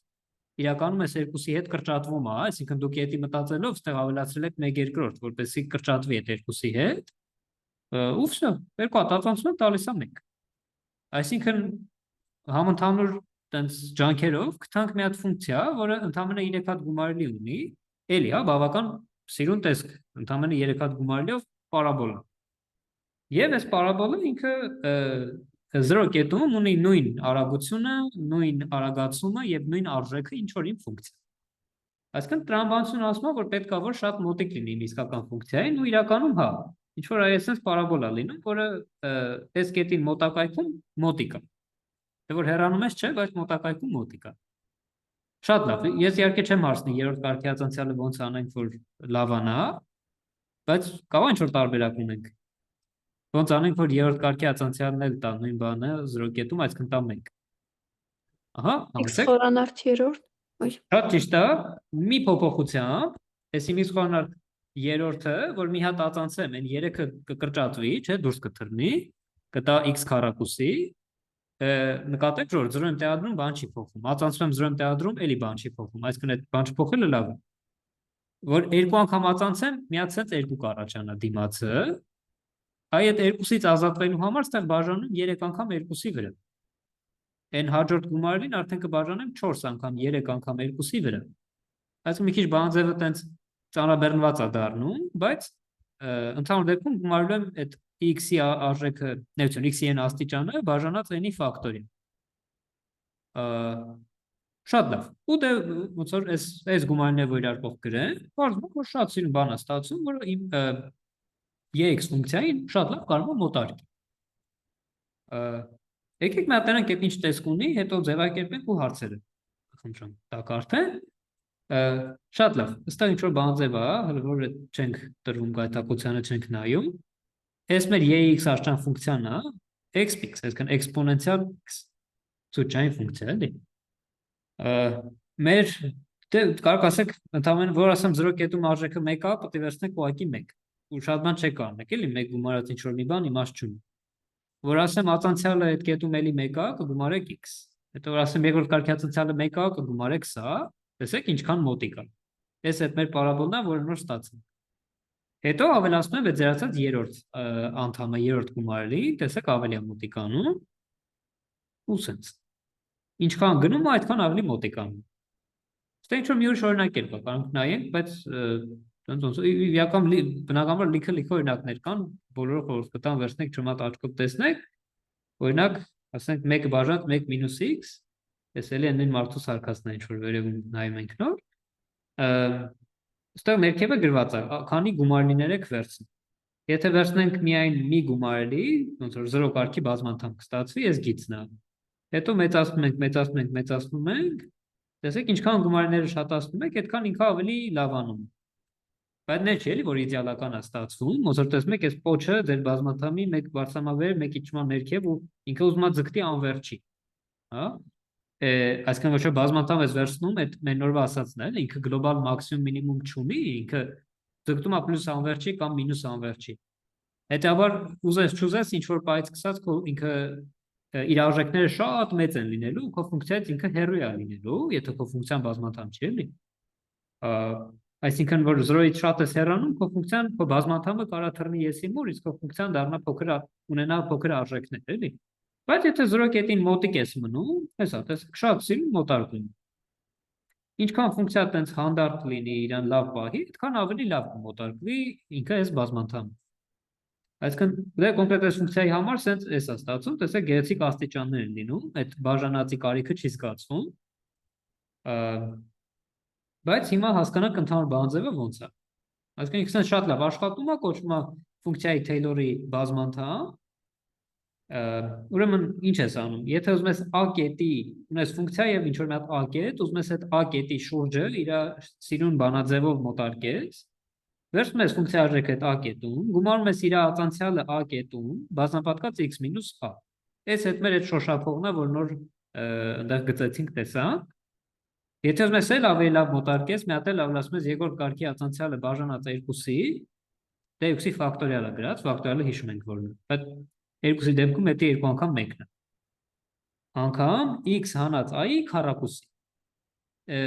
իրականում այս երկուսի հետ կրճատվում է, այսինքն դուք ետի մտածելով ստեղ ավելացրել եք 1/2, որպեսզի կրճատվի այդ երկուսի հետ, ու վсё, երկու հատ ածանցում եք տալիս է 1։ Այսինքն համընդհանուր տենց ջանքերով գտանք մի հատ ֆունկցիա, որը ընդամենը 3 հատ գումարելի ունի, էլի, բավական սիրուն տեսք, ընդամենը 3 հատ գումարելիով պարաբոլա։ Եվ այս պարաբոլը ինքը 0 կետում ունի նույն արագությունը, նույն արագացումը եւ նույն արժեքը, ինչ որ իմ ֆունկցիա։ Այսինքն տրամաբանությունը ասում է, որ պետք է որ շատ մոտիկ լինի իմ իսկական ֆունկցիային, ու իրականում հա, ինչ որ այսպես պարաբոլա լինում, որը այս կետին մոտակայքում մոտիկ է։ Դե որ հեռանում ես, չէ, բայց մոտակայքում մոտիկ է։ Շատ լավ։ Ես իհարկե չեմ հարցնի երրորդ կարգի ածանցյալը ոնց անենք, որ լավանա, բայց կարող ինչ որ տարբերակ ունենք։ Ոնց անենք, որ երրորդ կարգի ածանցյալն էլ տա նույն բանը 0 կետում, այսինքն տա 1։ Ահա, X խորանարդ երրորդ։ Շատ ճիշտ է, մի փոփոխությամբ, այսի մի խորանարդ երրորդը, որ մի հատ ածանցեմ, այն 3-ը կկրճատվի, չէ, դուրս կթռնի, կտա x քառակուսի, նկատեք, որ 0 եմ տեղադրում, բան չի փոխվում, ածանցում եմ 0 եմ տեղադրում, էլի բան չի փոխվում, այսինքն այդ բան չփոխելը լավ է։ Որ երկու անգամ ածանցեմ, միացած 2 կառաջանա դիմացը, այ այդ 2-ից ազատվելու համար ստեղ բաժանում 3 անգամ 2-ի վրա։ Այն հաջորդ գումարելին արդեն կբաժանեմ 4 անգամ 3 անգամ 2-ի վրա։ Այսինքն մի քիչ բանաձևը տենց ծանրաբեռնված է դառնում, բայց ընդհանուր դեպքում գումարելու եմ այդ x-ի արժեքը, ներողություն, x-ի n աստիճանը բաժանած n-ի ֆակտորին։ Շատ լավ։ Ու դե ոնց որ այս գումարն է որ իրար կողք գրեն, բարձր որ շատ սիրուն բան է ստացվում, որ իմ EX ֆունկցիային շատ լավ կարող է մոտարկի։ Եկեք մի հատ տենանք այդ ինչ տեսք ունի, հետո ձևակերպենք ու հարցերը։ Խնդրեմ, դա կարդեն։ Շատ լավ, ըստեղ ինչ որ բանաձև է, հələ որ չենք տրվում գայթակղությանը չենք նայում։ Այս մեր EX արժան ֆունկցիան է, xpx, այսինքն էքսպոնենցիալ x ցուցային ֆունկցիա է։ Մեր դե կարող ասեք, ընդհանրապես որ ասեմ 0 կետում արժեքը 1 է, պետք է վերցնենք ուղղակի 1։ Ու շատ բան չեք անեք, էլի 1 գումարած ինչ որ մի բան իմաստ չունի։ Որ ասեմ ածանցյալը այդ կետում էլի 1 է, կգումարեք x։ Հետո որ ասեմ երկրորդ կարգի ածանցյալը 1 է, կգումարեք սա, տեսեք ինչքան մոտիկ է։ Այս այդ մեր պարաբոլն է, որը նոր ստացանք։ Հետո ավելացնում եմ ձերացած երրորդ անդամը, երրորդ գումարելի, տեսեք ավելի է մոտիկանում։ Ու սենց։ Ինչքան գնում է, այդքան ավելի մոտիկանում։ Ստե ինչ որ մի ուրիշ օրինակ կա, կարող նայենք, բայց Բնականաբար լիքը օրինակներ կան, բոլորը խորհուրդ կտան վերցնեք ջրմատ աչքով տեսնեք, օրինակ, ասենք 1 բաժանած 1 մինուս x, ես էլի նույն մարդու սարքածն ինչ որ վերևում նայում ենք նոր, այստեղ ներքևը գրված է, քանի գումարներ եք վերցնում։ Եթե վերցնենք միայն մի գումարելի, ոնց որ 0 կարգի բազմանդամ կստացվի, ես գիծն է։ Հետո մեծացնում ենք, տեսեք ինչքան գումարները շատացնում եք, այդքան ինքը ավելի լավանում։ Բայց ներ չի էլի, որ իդեալական է ստացվում, ոնց որ տեսնում եք, այս պոչը ձեր բազմանդամի մեկ բարձրամավեր, մեկ իջման ներքև ու ինքը ուզում է ձգտի անվերջի, հա։ Այսինքն ոչ թե բազմանդամ ես վերցնում, այդ մեր նորվա ասածն է, ինքը գլոբալ մաքսիմում մինիմում չունի, ինքը ձգտում է պլյուս անվերջի կամ մինուս անվերջի։ Հետևաբար ուզես չուզես ինչ որ պայից սկսած ինքը իր արժեքները շատ մեծ են լինելու, քո ֆունկցիայից ինքը հեռու է լինելու, եթե քո ֆունկցիան բազմանդամ չի էլի։ Այսինքն որ 0-ից շատ ես հեռանում, քո ֆունկցիան, քո բազմանդամը կարա թռնի եսի մոտ, իսկ քո ֆունկցիան դառնա ունենա փոքր արժեքներ, էլի։ Բայց եթե 0 կետին մոտիկ ես մնում, հեսա, տեսեք, շատ սիրուն մոտարկ լինի։ Ինչքան ֆունկցիա տենց հանդարտ լինի, իրան լավ պահի, այդքան ավելի լավ կմոտարկվի ինքը այս բազմանդամը։ Այսինքն դե կոնկրետ այս ֆունկցիայի համար սենց էս է ստացվում, տեսեք գեղեցիկ աստիճաններ են լինում, այդ բաժանածի կարիքը չի զգացվում։ Բայց հիմա հասկանանք ընդհանուր բանաձևը ոնց է։ Այսինքն ինքն շատ լավ աշխատում է, կոչվում է ֆունկցիայի Թեյլորի բազմանդամ։ Ուրեմն ինչ ես անում։ Եթե ուզում ես a կետի, ունես ֆունկցիա եւ ինչ որ մի հատ a կետ, ուզում ես այդ a կետի շուրջը իր սիրուն բանաձևով մոտարկես, վերցնում ես ֆունկցիա արժեքը այդ a կետում, գումարում ես իր ածանցյալը a կետում, բազմապատկած x մինուս a։ Այս հետ մեր այդ շոշափողն է, որ նոր այնտեղ գծեցինք, տեսանք։ Եթե ուզում ես էլ ավելի լավ մոտարկես, մի հատ էլ ասում ես երկրորդ կարգի ածանցյալը բաժանած 2-ի, դե x-ի ֆակտորիալը գրած, ֆակտորիալը հիշում ենք որն է։ Բայց 2-ի դեպքում դա 2 անգամ 1-ն է։ Անգամ x հանած a-ի քառակուսի։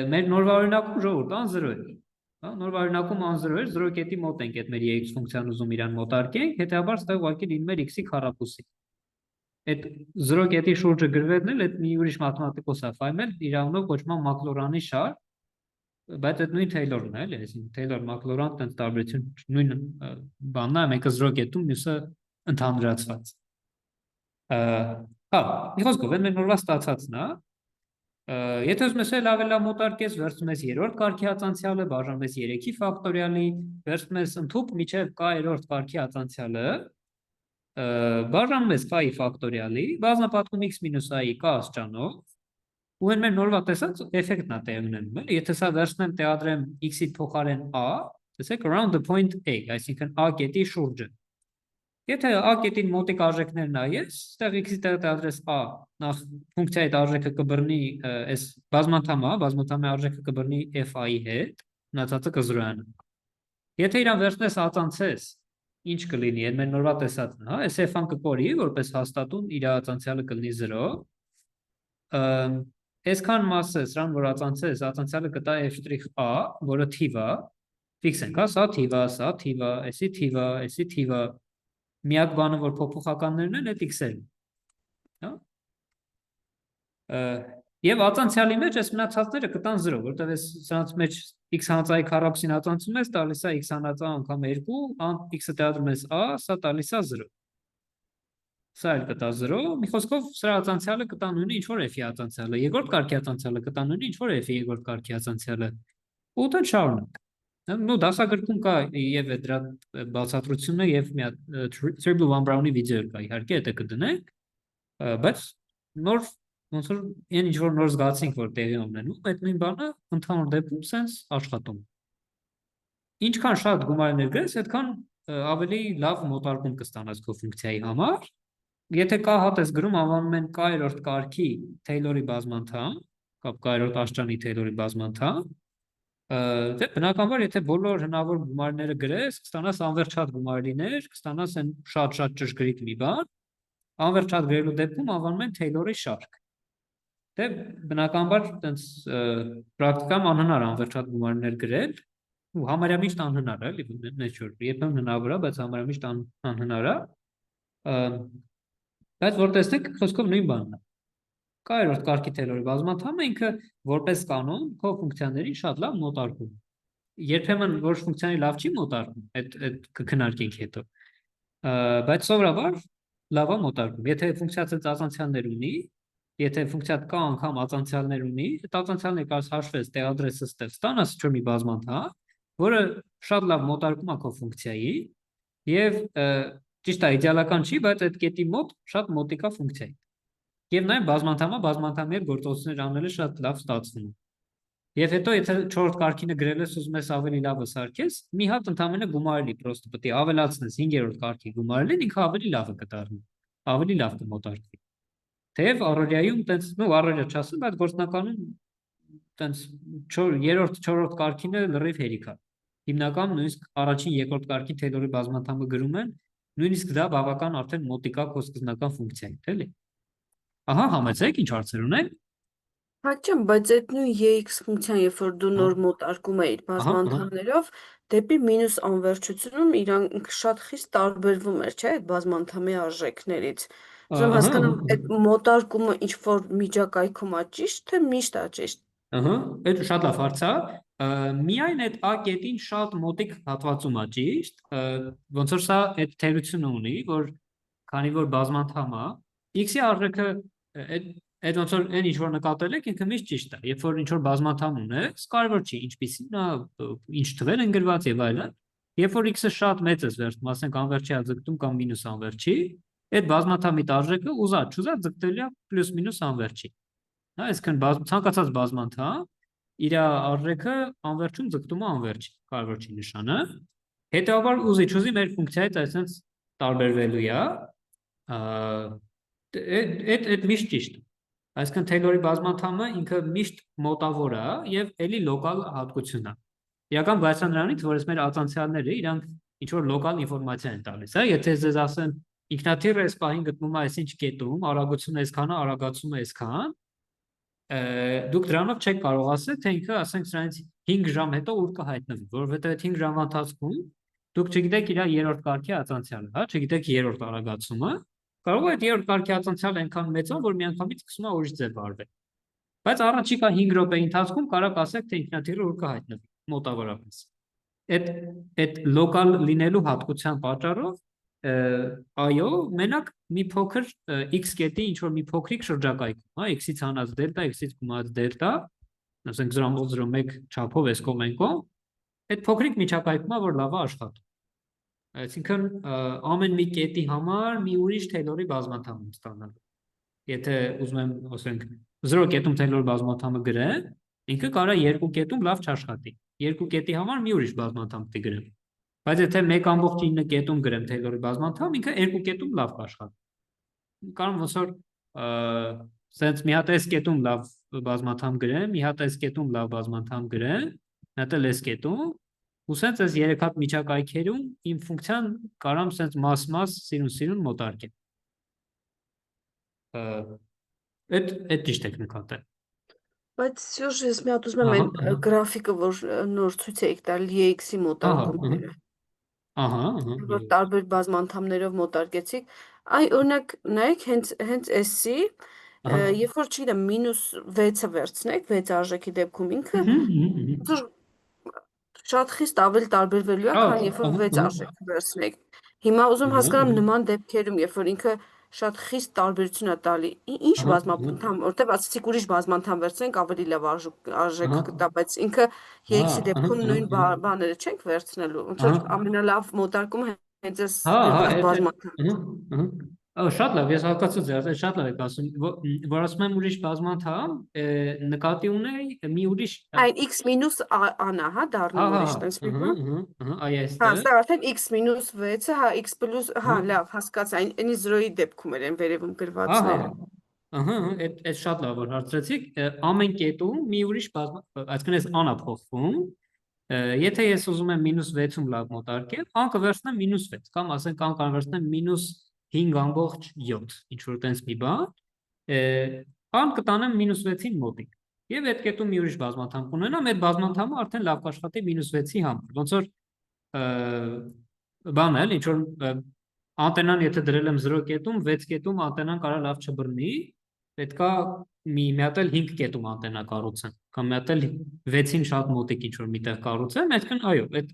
Մեր նորվա օրինակում ժողովուրդ ան 0 է։ Հա, նորվա օրինակում ան 0 էր, 0 կետի մոտ ենք այդ մեր x ֆունկցիան ուզում իրան մոտարկենք, հետեւաբար ստեղ ուղղակի լինում էր x-ի քառակուսի։ Այդ 0 կետի շուրջը գրվելն էլ այդ մի ուրիշ մաթեմատիկոս է ֆայմել, իր անունով կոչվում է Մակլորանի շարք, բայց այդ նույն Թեյլորն է, էլի, այսինքն Թեյլոր Մակլորան տենց տարբերություն նույն բանն է, մեկը 0 կետում, մյուսը ընդհանրացված։ Հա, մի խոսքով, այդ մեր նորվա ստացածն է։ Եթե ուզում ես էլ ավելի մոտարկես, վերցնում ես երրորդ կարգի ածանցյալը, բաժանում ես 3-ի ֆակտորիալի, վերցնում ես ընդհուպ մինչև k-երորդ կարգի ածանցյալը, բաժանում ես k-ի ֆակտորիալի, բազմապատկում x մինուս a-ի k աստիճանով, ու այն մեր նորվա տեսած էֆեկտն է տեղի ունենում, էլի, եթե սա վերցնեմ տեղադրեմ x-ի փոխարեն a, տեսեք around the point a, այսինքն a կետի շուրջը։ Եթե a կետին մոտիկ արժեքներ նայես, ստեղ x-ի տեղ տեղադրես a, նախ ֆունկցիայի արժեքը կբռնի այս բազմանդամի արժեքը կբռնի f-ի հետ, մնացածը կզրոյանա։ Եթե իրան վերցնես ածանցես, ինչ կլինի, այդ մեր նորվա տեսածն է, հա, այս f-ան կկորի, որպես հաստատում իր ածանցյալը կլինի 0։ Այսքան մասը, սրան որ ածանցես, ածանցյալը կտա f'-a, որը թիվ է, ֆիքս ենք, հա, սա թիվ է, սա թիվ է, էսի թիվ է, էսի թիվ է։ Միակ բանը, որ փոփոխականներն են, այդ x-երն։ Հա։ Եվ ածանցյալի մեջ այս մնացածները կտան 0, որտեղ այս սրանց մեջ x հանած a-ի քառակուսին ածանցում ես, տալիս է x հանած a անգամ 2, x-ը տեղադրում ես a, սա տալիս է 0։ Սա էլ կտա 0, մի խոսքով սրա ածանցյալը կտա նույնը ինչ որ f-ի ածանցյալը, երկրորդ կարգի ածանցյալը կտա նույնը ինչ որ f-ի երկրորդ կարգի ածանցյալը։ Ու դա շարունակ։ Նո դասագրքում կա եւ դրա բացատրությունը եւ մի հատ Triple Van Brown-ի վիդեո կա, իհարկե դա կդնենք, բայց նոր ոնց որ այն ինչ որ նոր զգացինք որ տեղի ունենում, այդ նույն բանը ընդհանուր դեպքում sense աշխատում։ Ինչքան շատ գումարներ գրես, այդքան ավելի լավ մոտարկում կստանաս քո ֆունկցիայի համար։ Եթե k հատ ես գրում, անվանում են k-երորդ կարգի Թեյլորի բազմանդամ, կամ k-երորդ աշճանի Թեյլորի բազմանդամ, դե բնականաբար եթե բոլոր հնարավոր գումարները գրես, կստանաս անվերջ հատ գումարներ, կստանաս այն շատ ճշգրիտ մի բան, անվերջ հատ գրելու դեպքում անվանում են Թեյլորի շարք։ Դե բնականաբար այտենց պրակտիկայում անհնար անվերջ հատ գումարներ գրել, ու համարյա միշտ անհնար է, էլի, երբեմն հնարավոր է, բայց համարյա միշտ անհնար է։ Բայց որ տեսնեք, խոսքով նույն բանն է։ K-երորդ կարգի Թեյլորի բազմանդամը ինքը որպես կանոն քո ֆունկցիաների շատ լավ մոտարկում։ երբեմն որոշ ֆունկցիայի լավ չի մոտարկում, այդ կքննարկենք հետո։ Բայց սովորաբար լավ է մոտարկում։ Եթե ֆունկցիան ծածանցիալներ ունի, եթե ֆունկցիան կա անգամ ածանցիալներ ունի, այդ ածանցիալները կարս հաշվես, տեղադրես ստեղ, ստանաս ինչ-որ մի բազմանդամ, որը շատ լավ մոտարկում է քո ֆունկցիայի, եւ ճիշտ է, իդեալական չի, բայց այդ կետի մոտ շատ մոտիկ է ֆունկցիայի։ Եվ նաև բազմանդամի հետ գործողություններ անելը շատ լավ ստացվում է։ Եվ հետո եթե 4-րդ կարգինը գրել ես, ուզում ես ավելի լավը սարքես, մի հատ ընդամենը գումարելի, պրոստը պետք է ավելացնես 5-րդ կարգի գումարելին, ինքը ավելի լավը կդառնա, ավելի լավ կմոտարկվի։ Թեև առօրյայում տենց, առօրյա չասեմ, բայց գործնականում տենց 3-րդ, 4-րդ կարգինը լրիվ հերիք է։ Հիմնական նույնիսկ առաջին, երկրորդ կարգի Թեյլորի բազմանդամը գրում են, նույնիսկ դա բավական արդեն մոտիկա քո սկզբնական ֆունկցիային, էլի։ Ահա, համեցեք, ինչ հարցեր ունեք։ Հաճեմ, բայց այդ նույն EX ֆունկցիան, երբ որ դու նոր մոտարկում էիր բազմանդամներով, դեպի մինուս անվերջությունում իրանք շատ խիստ տարբերվում էր, չէ՞, այդ բազմանդամի արժեքներից։ Ուզում հասկանամ, այդ մոտարկումը ինչ որ միջակայքում է ճիշտ, թե միշտ է ճիշտ։ Այդ շատ լավ հարց է։ Միայն այդ A կետին շատ մոտիկ հատվածում է ճիշտ, ոնց որ սա այդ թերությունը ունի, որ քանի որ բազմանդամ է, X-ի արժեքը այդ ոնց որ այն ինչ որ նկատել եք, ինքը միշտ ճիշտ է։ Երբ որ ինչ որ բազմանդամ ունես, կարևոր չի ինչպիսին է, ինչ թվեր են գրված եւ այլն։ Երբ որ X-ը շատ մեծ է վերցնում, ասենք անվերջի ձգտում կամ մինուս անվերջի, այդ բազմանդամի արժեքը ուզած ձգտելի է պլյուս-մինուս անվերջի։ Հա, այսինքն ցանկացած բազմանդամ իր արժեքը անվերջում ձգտում է անվերջի, կարևոր չի նշանը։ Հետևաբար ուզի մեր ֆունկցիայից այսպես տարբերվելու է։ Այդ միշտ ճիշտ է։ Այսինքն Թեյլորի բազմանդամը ինքը միշտ մոտավոր է եւ էլի լոկալ հատկություն է։ Իրական բացան նրանից, որ այս մեր ածանցիալները իրանք ինչ որ լոկալ ինֆորմացիա են տալիս, հա, եթե ես ասեմ ինքնաթիռը այս պահին գտնվում է այսինչ կետում, արագությունը այսքան է, արագացումը այսքան, դուք դրանով չեք կարող ասել, թե ինքը, ասենք, սրանից 5 ժամ հետո ուր կհայտնվի, որովհետեւ այդ 5 ժամվա ընթացքում դուք չգիտեք իր 3-րդ կարգի ածանցիալը, հա, չգիտեք 3-րդ արագացումը, կարող է այդ 3-րդ կարգի ածանցիալը այնքան մեծ է, որ միանգամից սկսում է ուրիշ ձև վարվել։ Բայց առաջիկա 5 րոպեի ընթացքում կարող ասեք, թե ինքնաթիռը ուր կհայտնվի, մոտավորապես։ Այդ լոկալ լինելու հատկության պատճառով այո, մենակ մի փոքր x կետի ինչ որ մի փոքրիկ շրջակայքում, հա, x-ից հանած դելտա, x-ից գումարած դելտա, ասենք 0.01 չափով այս կողմ այն կողմ, այդ փոքրիկ միջակայքում է, որ լավ է աշխատում։ Այսինքն ամեն մի կետի համար մի ուրիշ Թեյլորի բազմանդամ ստանալու։ Եթե ուզում եմ, ասենք, 0 կետում Թեյլորի բազմանդամը գրեմ, ինքը կարող է 2 կետում լավ չաշխատի։ 2 կետի համար մի ուրիշ բազմանդամ պետք է գրեմ։ Բայց եթե 1.9 կետում գրեմ Թեյլորի բազմանդամ, ինքը 2 կետում լավ կաշխատի։ Կարող ոնց որ sense մի հատ այս կետում լավ բազմանդամ գրեմ, մի հատ այս կետում լավ բազմանդամ գրեմ, մի հատ այս կետում, ու sense այս 3 հատ միջակայքերում իմ ֆունկցիան կարամ sense մաս սիրուն մոտարկեմ։ Այդ ճիշտ եք նկատել։ Բայց Սյուժ, ես մի հատ ուզում եմ այն գրաֆիկը, որ նոր ցույց եք տալ EX-ի մոտարկումները։ Որ տարբեր բազմանդամներով մոտարկեցիք, այ օրինակ նայեք հենց էսի, երբ որ չգիտեմ -6-ը վերցնեք, 6 արժեքի դեպքում ինքը շատ խիստ ավելի տարբերվելու է, քան երբ որ 6 արժեքը վերցնեք։ Հիմա ուզում հասկանամ նման դեպքերում, երբ որ ինքը շատ խիստ տարբերություն է տալի, ինչ բազմանդամ, որտեվ ասացիք ուրիշ բազմանդամ վերցնենք ավելի լավ արժեք կտա, բայց ինքը EX-ի դեպքում նույն բաները չենք վերցնելու, ոնց որ ամենալավ մոտարկումը հենց այս բազմանդամ։ Շատ լավ, ես հակացած եմ, շատ լավ եք ասում, որ ասում եմ ուրիշ բազմանդամ, նկատի ունեի մի ուրիշ Այն x մինուս անա, հա, դառնում ուրիշ տես մի բան։ Այ Հա, սա արդեն x մինուս 6-ը, հա, x պլյուս, հա, լավ, հասկացա, այնի 0-ի դեպքում էր այն վերևում գրվածները։ Այդ շատ լավ որ հարցրեցիք, ամեն կետում մի ուրիշ այսինքն այս անա փոխվում, եթե ես ուզում եմ -6-ում լավ մոտարկել, ան կվերցնեմ -6, կամ ասենք ան կվերցնեմ -5.7, ինչ որ տենց մի բան, ան կտանեմ -6-ին մոտիկ։ Եվ այդ կետում մի ուրիշ բազմանդամ կունենամ, այդ բազմանդամը արդեն լավ կաշխատի -6-ի համար։ Ոնց որ բան էլ, ինչ որ անտենան եթե դրել եմ 0 կետում, 6 կետում անտենան կարող լավ չբռնի, պետքա մի հատ էլ 5 կետում անտենա կառուցեն, կամ մի հատ էլ 6-ին շատ մոտիկ ինչ-որ միտեղ կառուցեն, այսինքն այո, այդ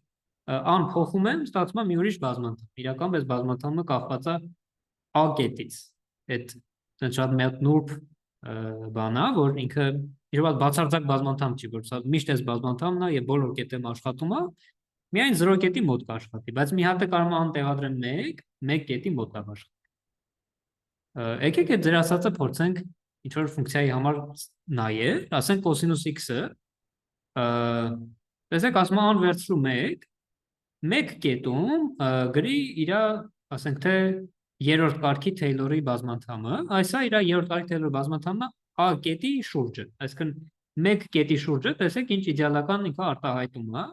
ան փոխում եմ, ստացվում է մի ուրիշ բազմանդամ։ Իրականում այս բազմանդամը կախված է A կետից։ Այդ շատ մի հատ նուրբ բան է, որ ինքը իրոք բացարձակ բազմանդամ չի, որ սա միշտ այս բազմանդամն է եւ բոլոր կետերում աշխատում է, միայն 0 կետի մոտ կաշխատի, բայց մի հատը կարող է անտեղադրեմ 1 կետի մոտ կաշխատի։ Եկեք այդ ձեր ասածը փորձենք ինչ որ ֆունկցիայի համար նայել, ասենք կոսինուս x-ը, տեսեք ասում ան վերցրու 1 կետում գրի իր, ասենք թե երրորդ կարգի Թեյլորի բազմանդամը, այսա իր երրորդ կարգի Թեյլորի բազմանդամն է A կետի շուրջը, այսինքն 1 կետի շուրջը, տեսեք ինչ իդեալական ինքը արտահայտում է,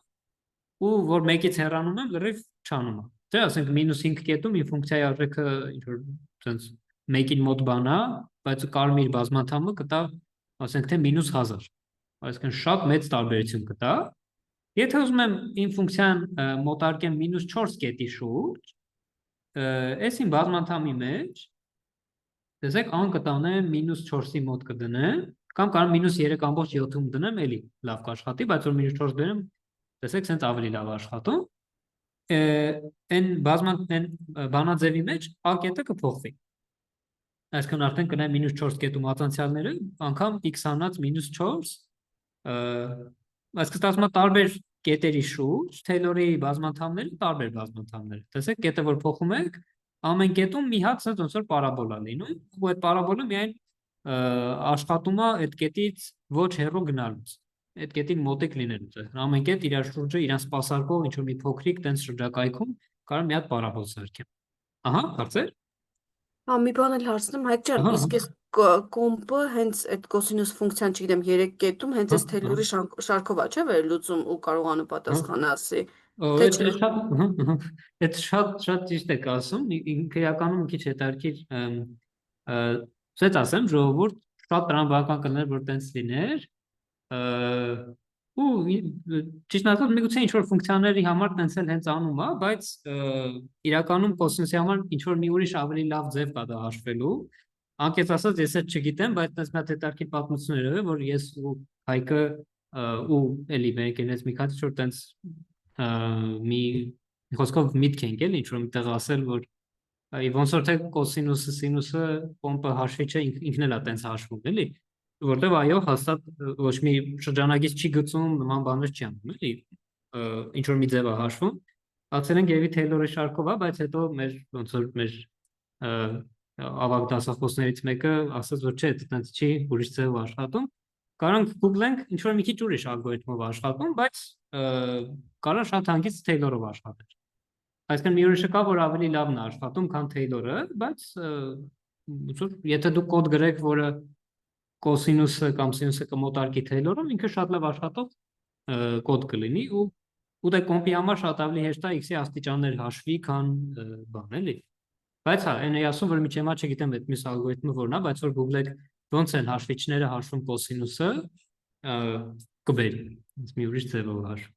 ու որ 1-ից հեռանում եմ լրիվ չանում է։ Դե ասենք -5 կետում իմ ֆունկցիայի արժեքը ինչ որ sense 1-ին մոտ բան է, բայց կարմիր բազմանդամը կտա, ասենք թե -1000։ Այսինքն շատ մեծ տարբերություն կտա։ Եթե ուզում եմ իմ ֆունկցիան մոտարկեմ -4 կետի շուրջ, այս իմ բազմանդամի մեջ, տեսեք ան կտանեմ -4-ի մոտ կդնեմ, կամ կարող -3.7-ում դնեմ, էլի լավ կաշխատի, բայց որ -4 դնեմ, տեսեք, սենց ավելի լավ աշխատում, այն բանաձևի մեջ A կետը կփոխվի։ Այսինքն արդեն կնայ -4 կետում ածանցյալները, անգամ x անած -4, այսինքն ստացվում է տարբեր կետերի շուրջ, Թեյլորի բազմանդամները տարբեր բազմանդամներ։ Տեսեք, կետը որ փոխում եք, ամեն կետում մի հատ ոնց որ պարաբոլա լինում, ու այդ պարաբոլը միայն աշխատում է այդ կետից ոչ հեռու գնալուց։ Այդ կետին մոտիկ լինելուց է։ Ամեն կետ իր շուրջը իրան սպասարկող ինչ որ մի փոքրիկ տենց շրջակայքում կարող մի հատ պարաբոլ սարքեմ։ Ահա, հարցեր։ Մի բան էլ հարցնեմ, Հայկ ջան, իսկ այս կոմպը հենց այդ կոսինուս ֆունկցիան, չգիտեմ, 3 կետում հենց այս Թեյլորի շարքով է, չէ՞ վերլուծում ու կարողանում պատասխանը ասի։ Այդ շատ ճիշտ եք ասում, ինքը իրականում մի քիչ հետաքրքիր ցույց ասեմ, ժողովուրդ շատ տրամաբանական կներ, որ տենց լիներ, ու ճիշտ ասած միգուցե ինչ որ ֆունկցիաների համար տենց էլ հենց անում է, բայց իրականում կոսինուսի համար ինչ որ մի ուրիշ ավելի լավ ձև կա դա հաշվելու։ Անկեղծ ասած ես էլ չգիտեմ, բայց տենց մի հատ հետաքրքիր պատմություն էր, որ ես ու Հայկը ու էլի մենք այնպես մի քանի շուտ տենց մի խոսքով միտք ենք էլ ինչ որ մտեղ ասել, որ ոնց որ թե կոսինուսը, սինուսը կոմպը հաշվի չէ, ինքն էլ է տենց հաշվում, էլի, որտեվ այո, հաստատ ոչ մի շրջանագիծ չի գծում, նման բաներ չի անում, էլի, ինչ որ մի ձև է հաշվում։ Ացել ենք Եվի Թեյլորի շարքով, բայց հետո մեր ոնց որ մեր ավագ դասախոսներից մեկը ասաց, որ չէ, տենց չի, ուրիշ ձև աշխատում։ Կարանք գուգլենք ինչ որ մի քիչ ուրիշ ալգորիթմով աշխատում, բայց կարա շատ հանգիստ Թեյլորով աշխատել։ Այսինքն մի ուրիշը կա, որ ավելի լավն է աշխատում, քան Թեյլորը, բայց եթե դուք կոդ գրեք, որը կոսինուսը կամ սինուսը կմոտարկի Թեյլորում, ինքը շատ լավ աշխատող կոդ կլինի ու դե կոմպի համար շատ ավելի հեշտ է x-ի աստիճաններ հաշվի, քան բան էլի։ Բայց հա, այն է ասում, որ միջեմա չգիտեմ այդ մյուս ալգորիթմը որն է, բայց որ գուգլեք ոնց են հաշվիչները հաշվում կոսինուսը, կբերի, մի ուրիշ ձևով հաշվում։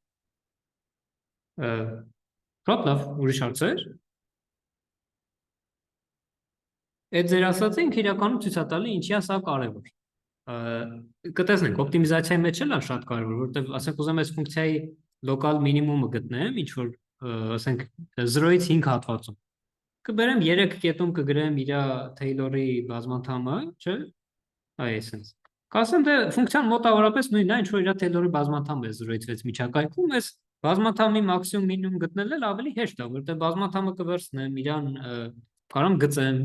Շատ լավ, ուրիշ հարցեր։ Այդ ձեր ասածը ինքը իրականում ցույց է տալի ինչի է սա կարևոր։ Կտեսնենք, օպտիմիզացիայի մեջ էլ է շատ կարևոր, որովհետև ասենք ուզեմ այս ֆունկցիայի լոկալ մինիմումը գտնեմ, ինչ որ ասենք 0-ից 5 հատվածում։ Կբերեմ 3 կետում կգրեմ իր Թեյլորի բազմանդամը, չէ՞։ Այ էսենց։ Կասեմ դե ֆունկցիան մոտավորապես նույնն է, ինչ որ իր Թեյլորի բազմանդամը է 0-ից 6 միջակայքում, այս բազմանդամի մաքսիմում մինիմում գտնելն ավելի հեշտ է, որովհետև բազմանդամը կվերցնեմ, իրան կարամ գծեմ,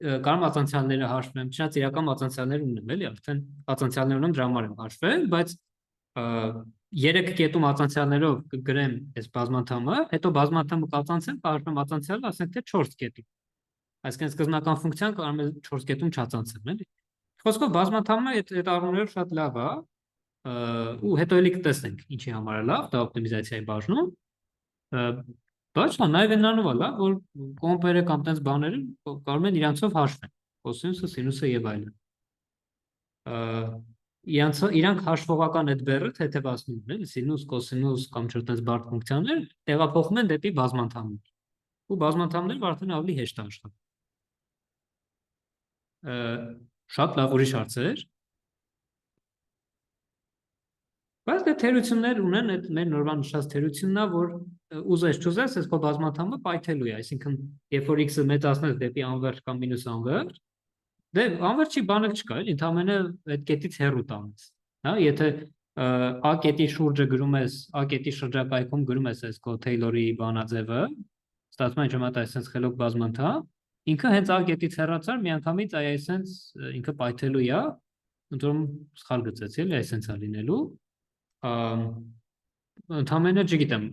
կարամ ածանցյալները հաշվեմ, չնայած իրական ածանցյալներ ունեմ, էլի, արդեն ածանցյալներ ունեմ, դրա համար եմ հաշվել, բայց 3 կետում ածանցյալներով կգրեմ այս բազմանդամը, հետո բազմանդամը կածանցեմ, կհաշվեմ ածանցյալը, ասենք թե 4 կետում։ Այսինքն սկզբնական ֆունկցիան կարող եմ 4 կետում չածանցեմ, էլի։ Խոսքով բազմանդամը այդ առումներով շատ լավ է, ու հետո էլի կտեսնենք ինչի համար է լավ, դա օպտիմիզացիայի բաժնում։ Բայց նաև նրանով է լավ, որ կոմպերը կամ տենց բաները կարող են իրանցով հաշվեն, կոսինուսը, սինուսը եւ այլն։ Իրանք հաշվողական այդ բեռը թեթևացնում են, սինուս, կոսինուս կամ չտենց բարդ ֆունկցիաներ տեղափոխում են դեպի բազմանդամներ։ Ու բազմանդամներով արդեն ավելի հեշտ է աշխատում։ Շատ լավ ուրիշ հարցեր։ Բայց դե թերություններ ունեն, այդ մեր նորմալ նշած թերությունն է, որ ուզես չուզես, այս քո բազմաթամը պայթելու է, այսինքն երբ որ x-ը մեծացնես դեպի անվերջ կամ մինուս անվերջ, դե անվերջի բանը չկա, էլի, ընդհանրապես այդ կետից հեռու տանես։ Հա, եթե a կետի շուրջը գրում ես, a կետի շրջակայքում գրում ես այս քո Թեյլորի բանաձևը, ստացվում է ինչ-որ այսպես խելոք բազմաթամ, ինքը հենց a կետից հեռացար, միանգամից այսպես ինքը պայթելու է, ընդհանրում սխալ գծեցի, էլի այսպես է լինելու։ Ընդհանրապես չգիտեմ,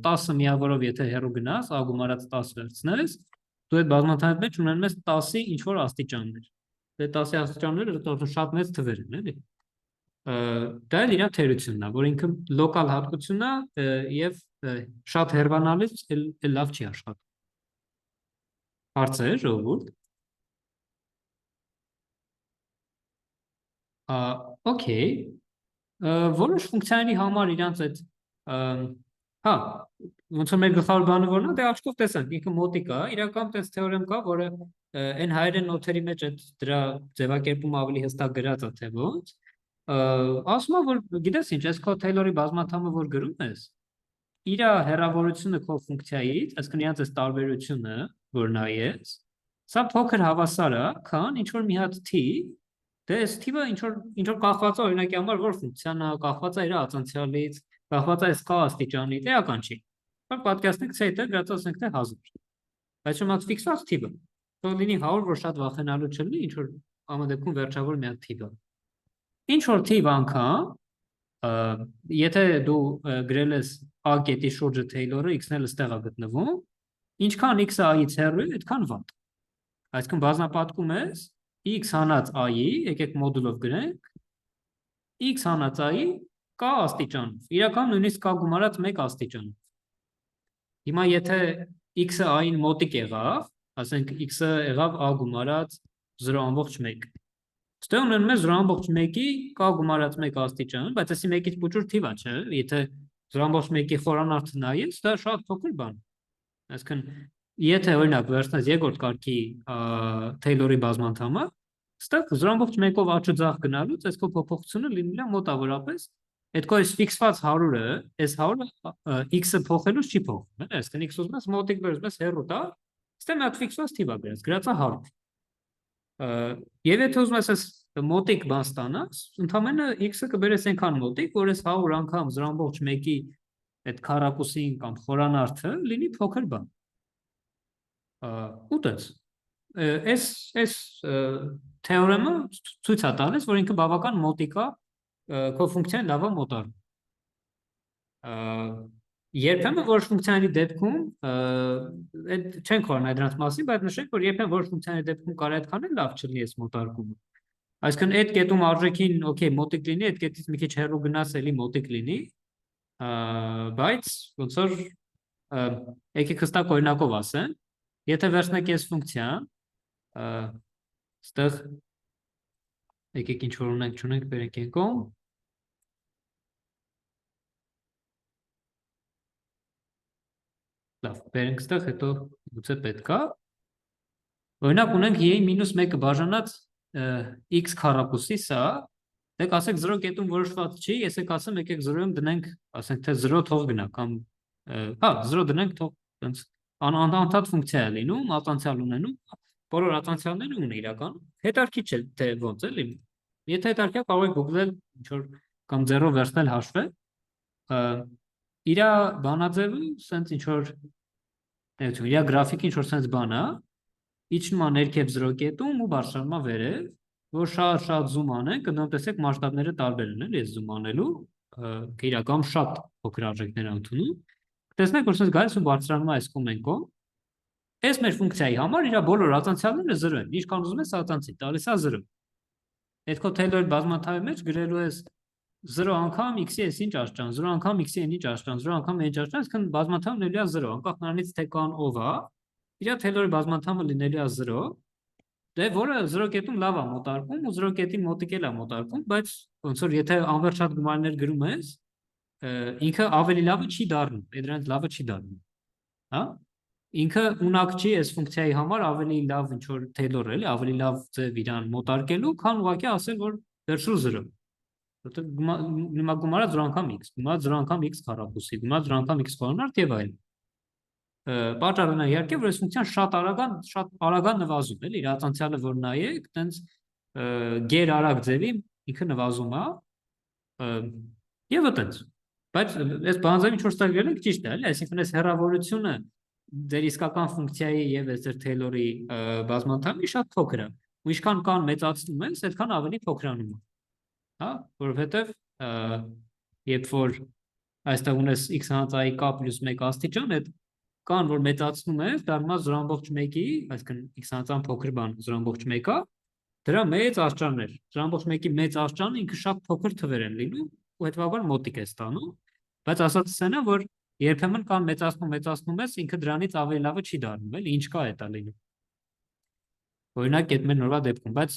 10 միավորով եթե հեռու գնաս, a գումարած 10 վերցնես, դու այդ բազմաթամի մեջ ունենում ես 10-ի ինչ-որ աստիճաններ։ Դե 10-ի աստիճանները շատ մեծ թվեր են, էլի։ Դա էլ իր թերությունն է, որ ինքը լոկալ հատկությունն է եւ շատ հեռվանալից լավ չի աշխատում։ Հարցեր, ժողովուրդ։ Okay, որոշ ֆունկցիաների համար իրանց այդ հա, ոնց որ մեր գլխավոր բանը որն է, դե աչքով տեսանք, ինքը մոտիկ է, իրական տես թեորեմ կա, որը այն հայերեն նոթերի մեջ այդ դրա ձևակերպումը ավելի հստակ գրած է, թե ոնց, ասում է, որ գիտես ինչ, այս քո Թեյլորի բազմաթամը, որ գրում ես, իր հեռավորությունը քո ֆունկցիայից, այսինքն իրանց այս տարբերությունը, որ նայես, սա փոքր հավասար է, քան ինչ որ մի հատ թիվ, դե այս թիվը ինչ որ կախված է օրինակի համար, որ ֆունկցիան է, կախված է իր ածանցյալից, կախված է այս k աստիճանից, էական չի։ Բայց պատկերացնենք, թե դա գրած ասենք թե 1000։ Բայց շոտ ֆիքսված թիվը։ Թող լինի 100, որ շատ վախենալու չլինի, ինչ որ ամեն դեպքում վերջավոր մի հատ թիվ է։ Ինչ որ թիվ անգամ, եթե դու գրել ես a կետի շուրջը Թեյլորը, x-ն էլ ստեղ է գտնվում, ինչքան x-ը a-ից հեռու է, այդքան վատ։ Այսինքն բազմապատկում ես x հանած a-ի, եկեք մոդուլով գրենք, x հանած a-ի k աստիճանով, իրական նույնիսկ k գումարած 1 աստիճանով։ Հիմա եթե x-ը a-ին մոտիկ եղավ, ասենք x-ը եղավ a գումարած 0.1, ստեղ ունենում է 0.1-ի k գումարած 1 աստիճան, բայց այսի 1-ից փոքր թիվ է, չէ՞, եթե 0.1-ի խորանարդը նայես, դա շատ փոքր բան։ Այսինքն եթե օրինակ վերցնես երկրորդ կարգի Թեյլորի բազմաթամը, ստեղ 0.1-ով աճը ձախ գնալուց այս քո փոփոխությունը լինի մոտավորապես այդ քո ֆիքսված 100-ը, այս 100-ը x-ը փոխելուց չի փոխվում, այսինքն x ուզում ես մոտիկ վերում ես հեռու տա, ստեղ մի հատ ֆիքսված թիվ է գրած է 100։ Եվ եթե ուզում ես մոտիկ բան ստանաս, ընդհանրապես x-ը կբերես այնքան մոտիկ, որ այս 100 անգամ 0.1-ի այդ քառակուսին կամ խորանարդը լինի փոքր բան։ Ուտես։ Այս թեորեմը ցույց է տալիս, որ ինքը բավական մոտիկ է քո ֆունկցիան լավ է մոտարում։ Երբեմն որոշ ֆունկցիաների դեպքում այդ չենք խորհրդանալ դրանց մասին, բայց նշենք, որ երբեմն որոշ ֆունկցիաների դեպքում կարող է այդքան էլ լավ չլինի այս մոտարկումը։ Այսինքն այդ կետում արժեքին, օքեյ, մոտիկ լինի, այդ կետից մի քիչ հեռու գնաս, էլի մոտիկ լինի, բայց ոնց որ եկեք հստակ օրինակով ասեմ, եթե վերցնեք այս ֆունկցիան, այստեղ եկեք ինչ որ ունենք, բերենք այն կողմ։ Լավ, բերենք այստեղ, հետո գուցե պետք է։ Օրինակ ունենք y-ի -1-ը բաժանած x քառակուսի, սա, դեք ասեք 0 կետում որոշված չի, ես ասեմ եկեք 0-ում դնենք, ասենք թե 0 թող գնա կամ հա 0 դնենք թող այնց անընդհատ ֆունկցիա է լինում, ածանցյալ ունենում, բոլոր ածանցյալները ունի իրական, հետարքի չէ թե ոնց էլի։ Եթե հետարքի է կարող եք գուգլել ինչ որ կամ 0 վերցնել հաշվել, իր բանաձևը սենց ինչ որ իր գրաֆիկը ինչ որ սենց բան է, իջնում է ներքև 0 կետում ու բարձրանում է վերև, որ շատ զում անենք, կդնում տեսեք մասշտաբները տարբեր են, էլի զում անելու, իրական շատ փոքր արժեքներ ընդունում։ Տեսնեք, որ սենց գալիս ու բարձրանում է այս կողմ այն կողմ։ Այս մեր ֆունկցիայի համար իր բոլոր ածանցյալները 0 են, ինչքան ուզում ես ածանցի, տալիս է 0։ Այդ քո Թեյլորի բազմաթավի մեջ գրելու ես 0 անգամ x-ի այս ինչ աշճան, 0 անգամ x-ի այն ինչ աշճան, 0 անգամ այն ինչ աշճան, այսինքն բազմաթավը լինելու է 0, անկախ նրանից թե կան ով է, իր Թեյլորի բազմաթավը լինելու է 0, դե որը 0 կետում լավ է մոտարկում ու 0 կետին մոտիկ էլ է մոտարկում, բայց ոնց որ եթե անվերջ շատ գումարներ գրում ես, ինքը ավելի լավը չի դառնում, դրանից լավը չի դառնում։ Հա? ինքը ունակ չի այս ֆունկցիայի համար ավելի լավ ինչ որ Taylor էլի, ավելի լավ ձև իրան մոտարկելու, քան ուղղակի ասել, որ վերցրու 0։ Որտեղ հիմա գումարած 0 անգամ x, գումարած 0 անգամ x քառակուսի, գումարած 0 անգամ x խորանարդ եւ այլն։ Պատճառն է իհարկե, որ այս ֆունկցիան շատ արագ նվազում է, էլի, իր ատանցիալը որ նայեք, տենց գեր արագ ձևի ինքը նվազում է, եւ այդպես։ Բայց այս բանձավի 4 տակ ենք ճիշտ է, էլի, այսինքն այս հեռավորությունը ձեր իսկական ֆունկցիայի եւ այս ձեր Taylor-ի բազմանդամի շատ փոքր է։ Ու ինչքան կան մեծացնում ես, այդքան ավելի փոքրանում է։ Հա, որովհետեւ երբ որ այստեղ ունես x հանածայի k + 1 աստիճան, այդ կան որ մեծացնում ես, դառնա 0.1-ի, այսինքն x հանածան փոքր բան 0.1-ը, դրա մեծ աստիճաններ, 0.1-ի մեծ աստիճանը ինքը շատ փոքր թվեր են լինում, ու հետեւաբար մոտիկ է ստանում, բայց ասածս այն է, որ երբեմն կան մեծացնում ես, ինքը դրանից ավելի լավը չի դառնում, էլի, ինչ կա է դա լինում։ Օրինակ, այդ մեր նորվա դեպքում, բայց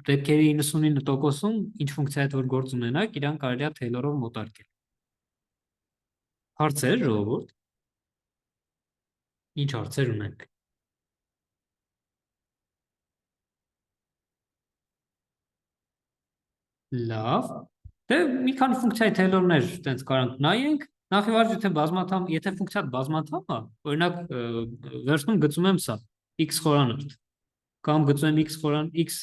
դեպքերի 99%-ում ինչ ֆունկցիա հետ որ գործ ունենակ, իրան կարելի է Taylor-ով մոտարկել։ Հարցեր, ժողովուրդ։ Ինչ հարցեր ունենք։ Լավ։ Դե մի քանի ֆունկցիայի Taylor-ներ տենց կարանք նայենք։ Նախ եւ առաջ եթե ֆունկցիան բազմանդամ է, օրինակ վերջնում գծում եմ սա x խորանարդ կամ գծում եմ x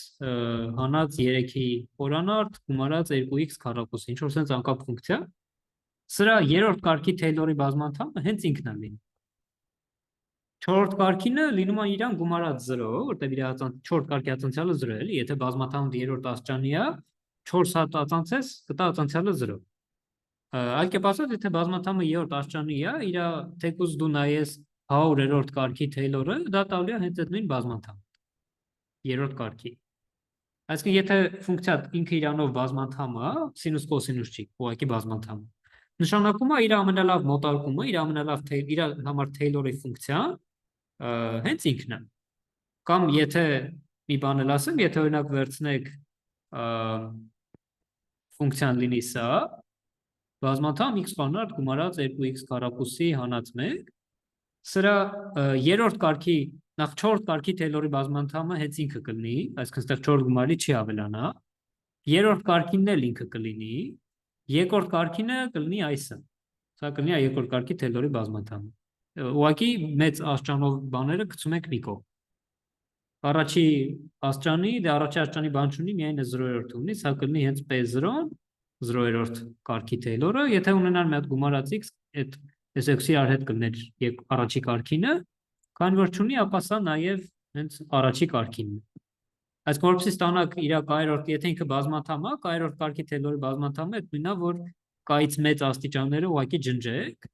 հանած 3-ի խորանարդ գումարած 2x քառակուսի, ինչ որ sense անկապ ֆունկցիա, սրա երրորդ կարգի Taylor-ի բազմանդամը հենց ինքն է լինում։ Չորրորդ կարգինը լինում է իրան գումարած 0, որտեղ իր չորրորդ կարգի ատանցիալը 0 է, էլի, եթե բազմանդամը երրորդ աստիճանի է, 4 հատ ատանցես, կտա ատանցիալը 0։ Այլ կերպ ասած, եթե բազմանդամը երրորդ աստիճանի է, իր թեկուզ դու նայես 100-րդ կարգի Taylor-ը, դա տալու է հենց այդ նույն բազմանդամը։ Երրորդ կարգի։ Այսինքն, եթե ֆունկցիա ինքը իրանով բազմանդամ է, սինուս կոսինուս չի, ուղղակի բազմանդամ է։ Նշանակում է իր ամենալավ մոտարկումը, իր համար Taylor-ի ֆունկցիան հենց ինքն է։ Կամ եթե մի բան էլ ասեմ, եթե օրինակ վերցնեք ֆունկցիան լինի սա, բազմանդամ x խորանարդ գումարած 2x քառակուսի հանած 1, սրա երրորդ կարգի, նախ չորրորդ կարգի Taylor-ի բազմանդամը հենց ինքը կլինի, այսինքն այստեղ 4 գումարի չի ավելանա, երրորդ կարգինն էլ ինքը կլինի, երկրորդ կարգինը կլինի այսը, սա կլինի երկրորդ կարգի Taylor-ի բազմանդամը։ Ուղղակի մեծ աստիճանով բաները գցում ենք մի կողմ։ Առաջի աստիճանի, դե առաջի աստիճանի բան չունի, միայն 0-րդ ունի, սա կլինի հենց P0-ն, 0-րդ կարգի Taylor-ը, եթե ունենան մի հատ գումարած x, այդ x-ի հետ կլներ առաջի կարգինը, քանի որ չունի, ապա սա նաև հենց առաջի կարգինն է։ Այսինքն որպեսզի ստանաք իր կայրորդ, եթե ինքը բազմանդամ է, կայրորդ կարգի Taylor-ի բազմանդամը այդ նույնն է, որ կայից մեծ աստիճանները ուղղակի ջնջեք։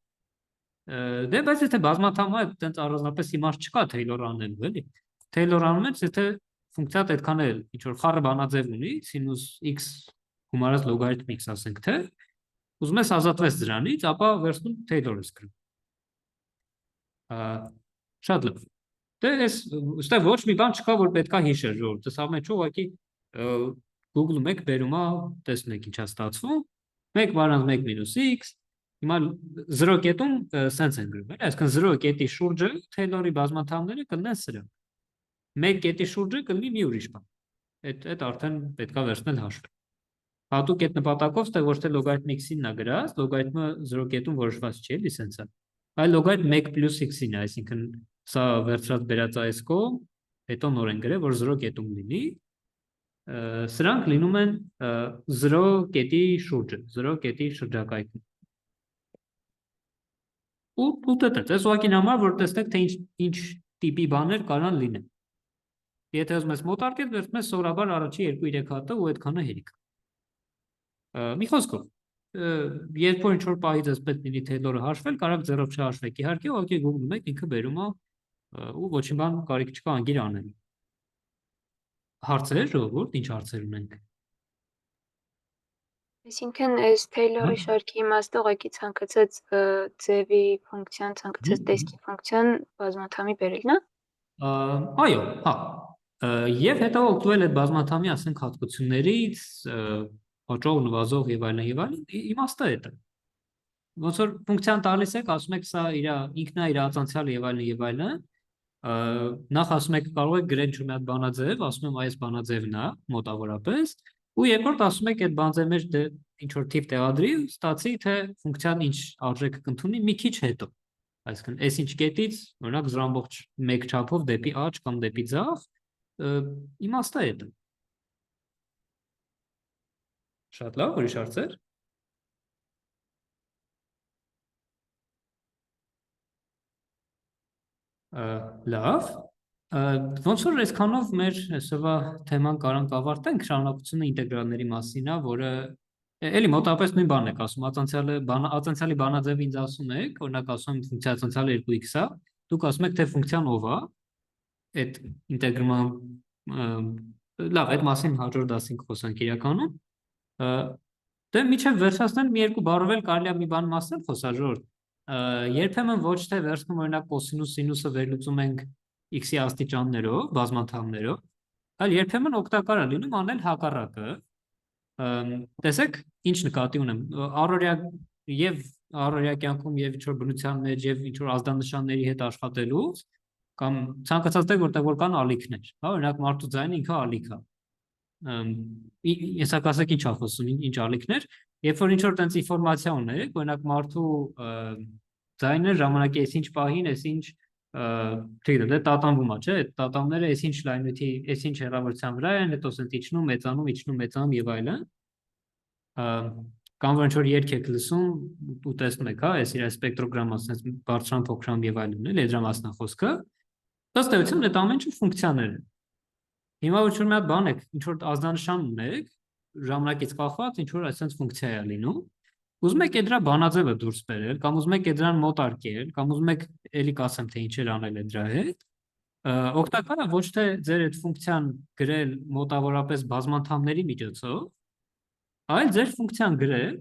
Դե բայց եթե բազմանդամ է, այդտենց առանձնապես իմաստ չկա Taylor անելու, էլի։ Taylor անում ես, եթե ֆունկցիան այդքան է ինչ որ խառը բանաձև ունի, սինուս x գումարած լոգարիթմ x ասենք թե, ուզում ես ազատվես դրանից, ապա վերցնում Taylor ես գրում։ Շատ լավ։ Դե այստեղ ոչ մի բան չկա, որ պետքա հիշել, ժողովուրդ, այս ամեն ինչ ուղղակի Google-ում եք բերում ա, տեսնում եք ինչա ստացվում, 1/1 - x, հիմա 0 կետում սենց են գրում, այսինքն 0 կետի շուրջը Taylor-ի բազմանդամները կլինեն սրանք։ 1 կետի շուրջը կլինի մի ուրիշ բան։ Այդ արդեն պետքա վերցնել հաշվի։ Հատուկ այդ նպատակով ստեղ ոչ թե լոգարիթմ x-ին է գրած, լոգարիթմը 0 կետում որոշված չի, էլի սենց է։ Այլ լոգարիթմ 1 + x-ին է, այսինքն սա վերցրած բերած այս կողմ, հետո նոր են գրել, որ 0 կետում լինի, սրանք լինում են 0 կետի շուրջը, 0 կետի շրջակայքում։ Ու դա այս ուղղակի համար, որ տեսնեք, թե ինչ տիպի բաներ կարան լինեն։ Եթե ուզում ես մոտարկել, վերցնում ես սովորաբար առաջի 2-3 հատը ու այդքանը հերիք։ Մի խոսքով, երբ որ ինչ-որ պահից ես պետք լինի Taylor-ը հաշվել, կարող ձեռով չհաշվեք, իհարկե, ուղղակի Google-ում եք, ինքը բերում է ու ոչինչ բան կարիք չկա անգիր անել։ Հարցեր, ժողովուրդ, ինչ հարցեր ունենք։ Այսինքն այս Taylor-ի շարքի իմաստը ուղղակի ցանկացած ձևի ֆունկցիան, ցանկացած տեսքի ֆունկցիան բազմանդամի բերելն է։ Այո, հա։ Եվ հետո օգտվել այդ բազմանդամի, ասենք, հատկություններից, աճող, նվազող եւ այլն, իմաստը է դա։ ոնց որ ֆունկցիան տալիս եք, ասում եք սա ինքն է իր ածանցյալը եւ այլն եւ այլն, նախ ասում եք կարող եք գրել ինչ-որ մի հատ բանաձև, ասում եմ այս բանաձևն է մոտավորապես, ու երկրորդ ասում եք այդ բանաձևի մեջ ինչ որ թիվ տեղադրի, ստացի թե ֆունկցիան ինչ արժեք կընդունի մի քիչ հետո։ Այսինքն այս ինչ կետից, օրինակ 0.1 չափով դեպի աջ կամ դեպի ձախ, իմաստը է դա։ Շատ լավ, ուրիշ հարցեր։ Լավ, ոնց որ այսքանով մեր այսօրվա թեման կարանք ավարտենք, շարունակությունը ինտեգրալների մասին է, որը էլի մոտավորապես նույն բանն եք ասում, ածանցյալի բանաձևը ինձ ասում եք, օրինակ ասում եմ ֆունկցիա ածանցյալը 2x-ա, դուք ասում եք թե ֆունկցիան ով է, այդ ինտեգրման լավ, այդ մասին հաջորդ դասին խոսանք իրականում։ Դե միջև վերջացնել մի երկու բառով էլ կարելի է մի բան մասնել խոսաժողովուրդ։ Երբեմն ոչ թե վերցնում օրինակ կոսինուս սինուսը վերլուծում ենք x-ի աստիճաններով, բազմաթվներով, այլ երբեմն օգտակար է լինում անել հակառակը։ Տեսեք, ինչ նկատի ունեմ, առօրյա կյանքում եւ ինչ-որ բնության մեջ եւ ինչ-որ ազդանշանների հետ աշխատելուց կամ ցանկացած տեղ որտեղ որ կան ալիքներ, հա, օրինակ մարդու ձայնը ինքը ալիք է։ Ես ասեք ինչ խոսում, ինչ ալիքներ, երբ որ ինչ-որ տենց ինֆորմացիա ունեք, օրինակ մարդու ձայնը ժամանակի այսինչ պահին, այսինչ չգիտեմ, դե տատանվում է, չէ՞, տատանները այսինչ լայնույթի, այսինչ հեռավորության վրա են, հետո սենց իջնում, մեծանում եւ այլն։ Կամ որ ինչ-որ երգ եք լսում ու տեսնում եք, հա, այս իր սպեկտրոգրամը, սենց բարձրան, փոքրան եւ այլն, էլի, դրա մասն է խոսքը։ Ըստ էության այդ ամեն ինչը ֆունկցիաներ են։ Հիմա ոչ որ մի հատ բան եք, ինչ որ ազդանշան ունեք, ժամանակից կախված ինչ որ այսպես ֆունկցիա է լինում, ուզում եք դրա բանաձևը դուրս բերել, կամ ուզում եք դրան մոտարկել, կամ ուզում եք էլի կասեմ թե ինչեր անել է դրա հետ, օգտակար է ոչ թե ձեր այդ ֆունկցիան գրել մոտավորապես բազմանդամների միջոցով, այլ ձեր ֆունկցիան գրել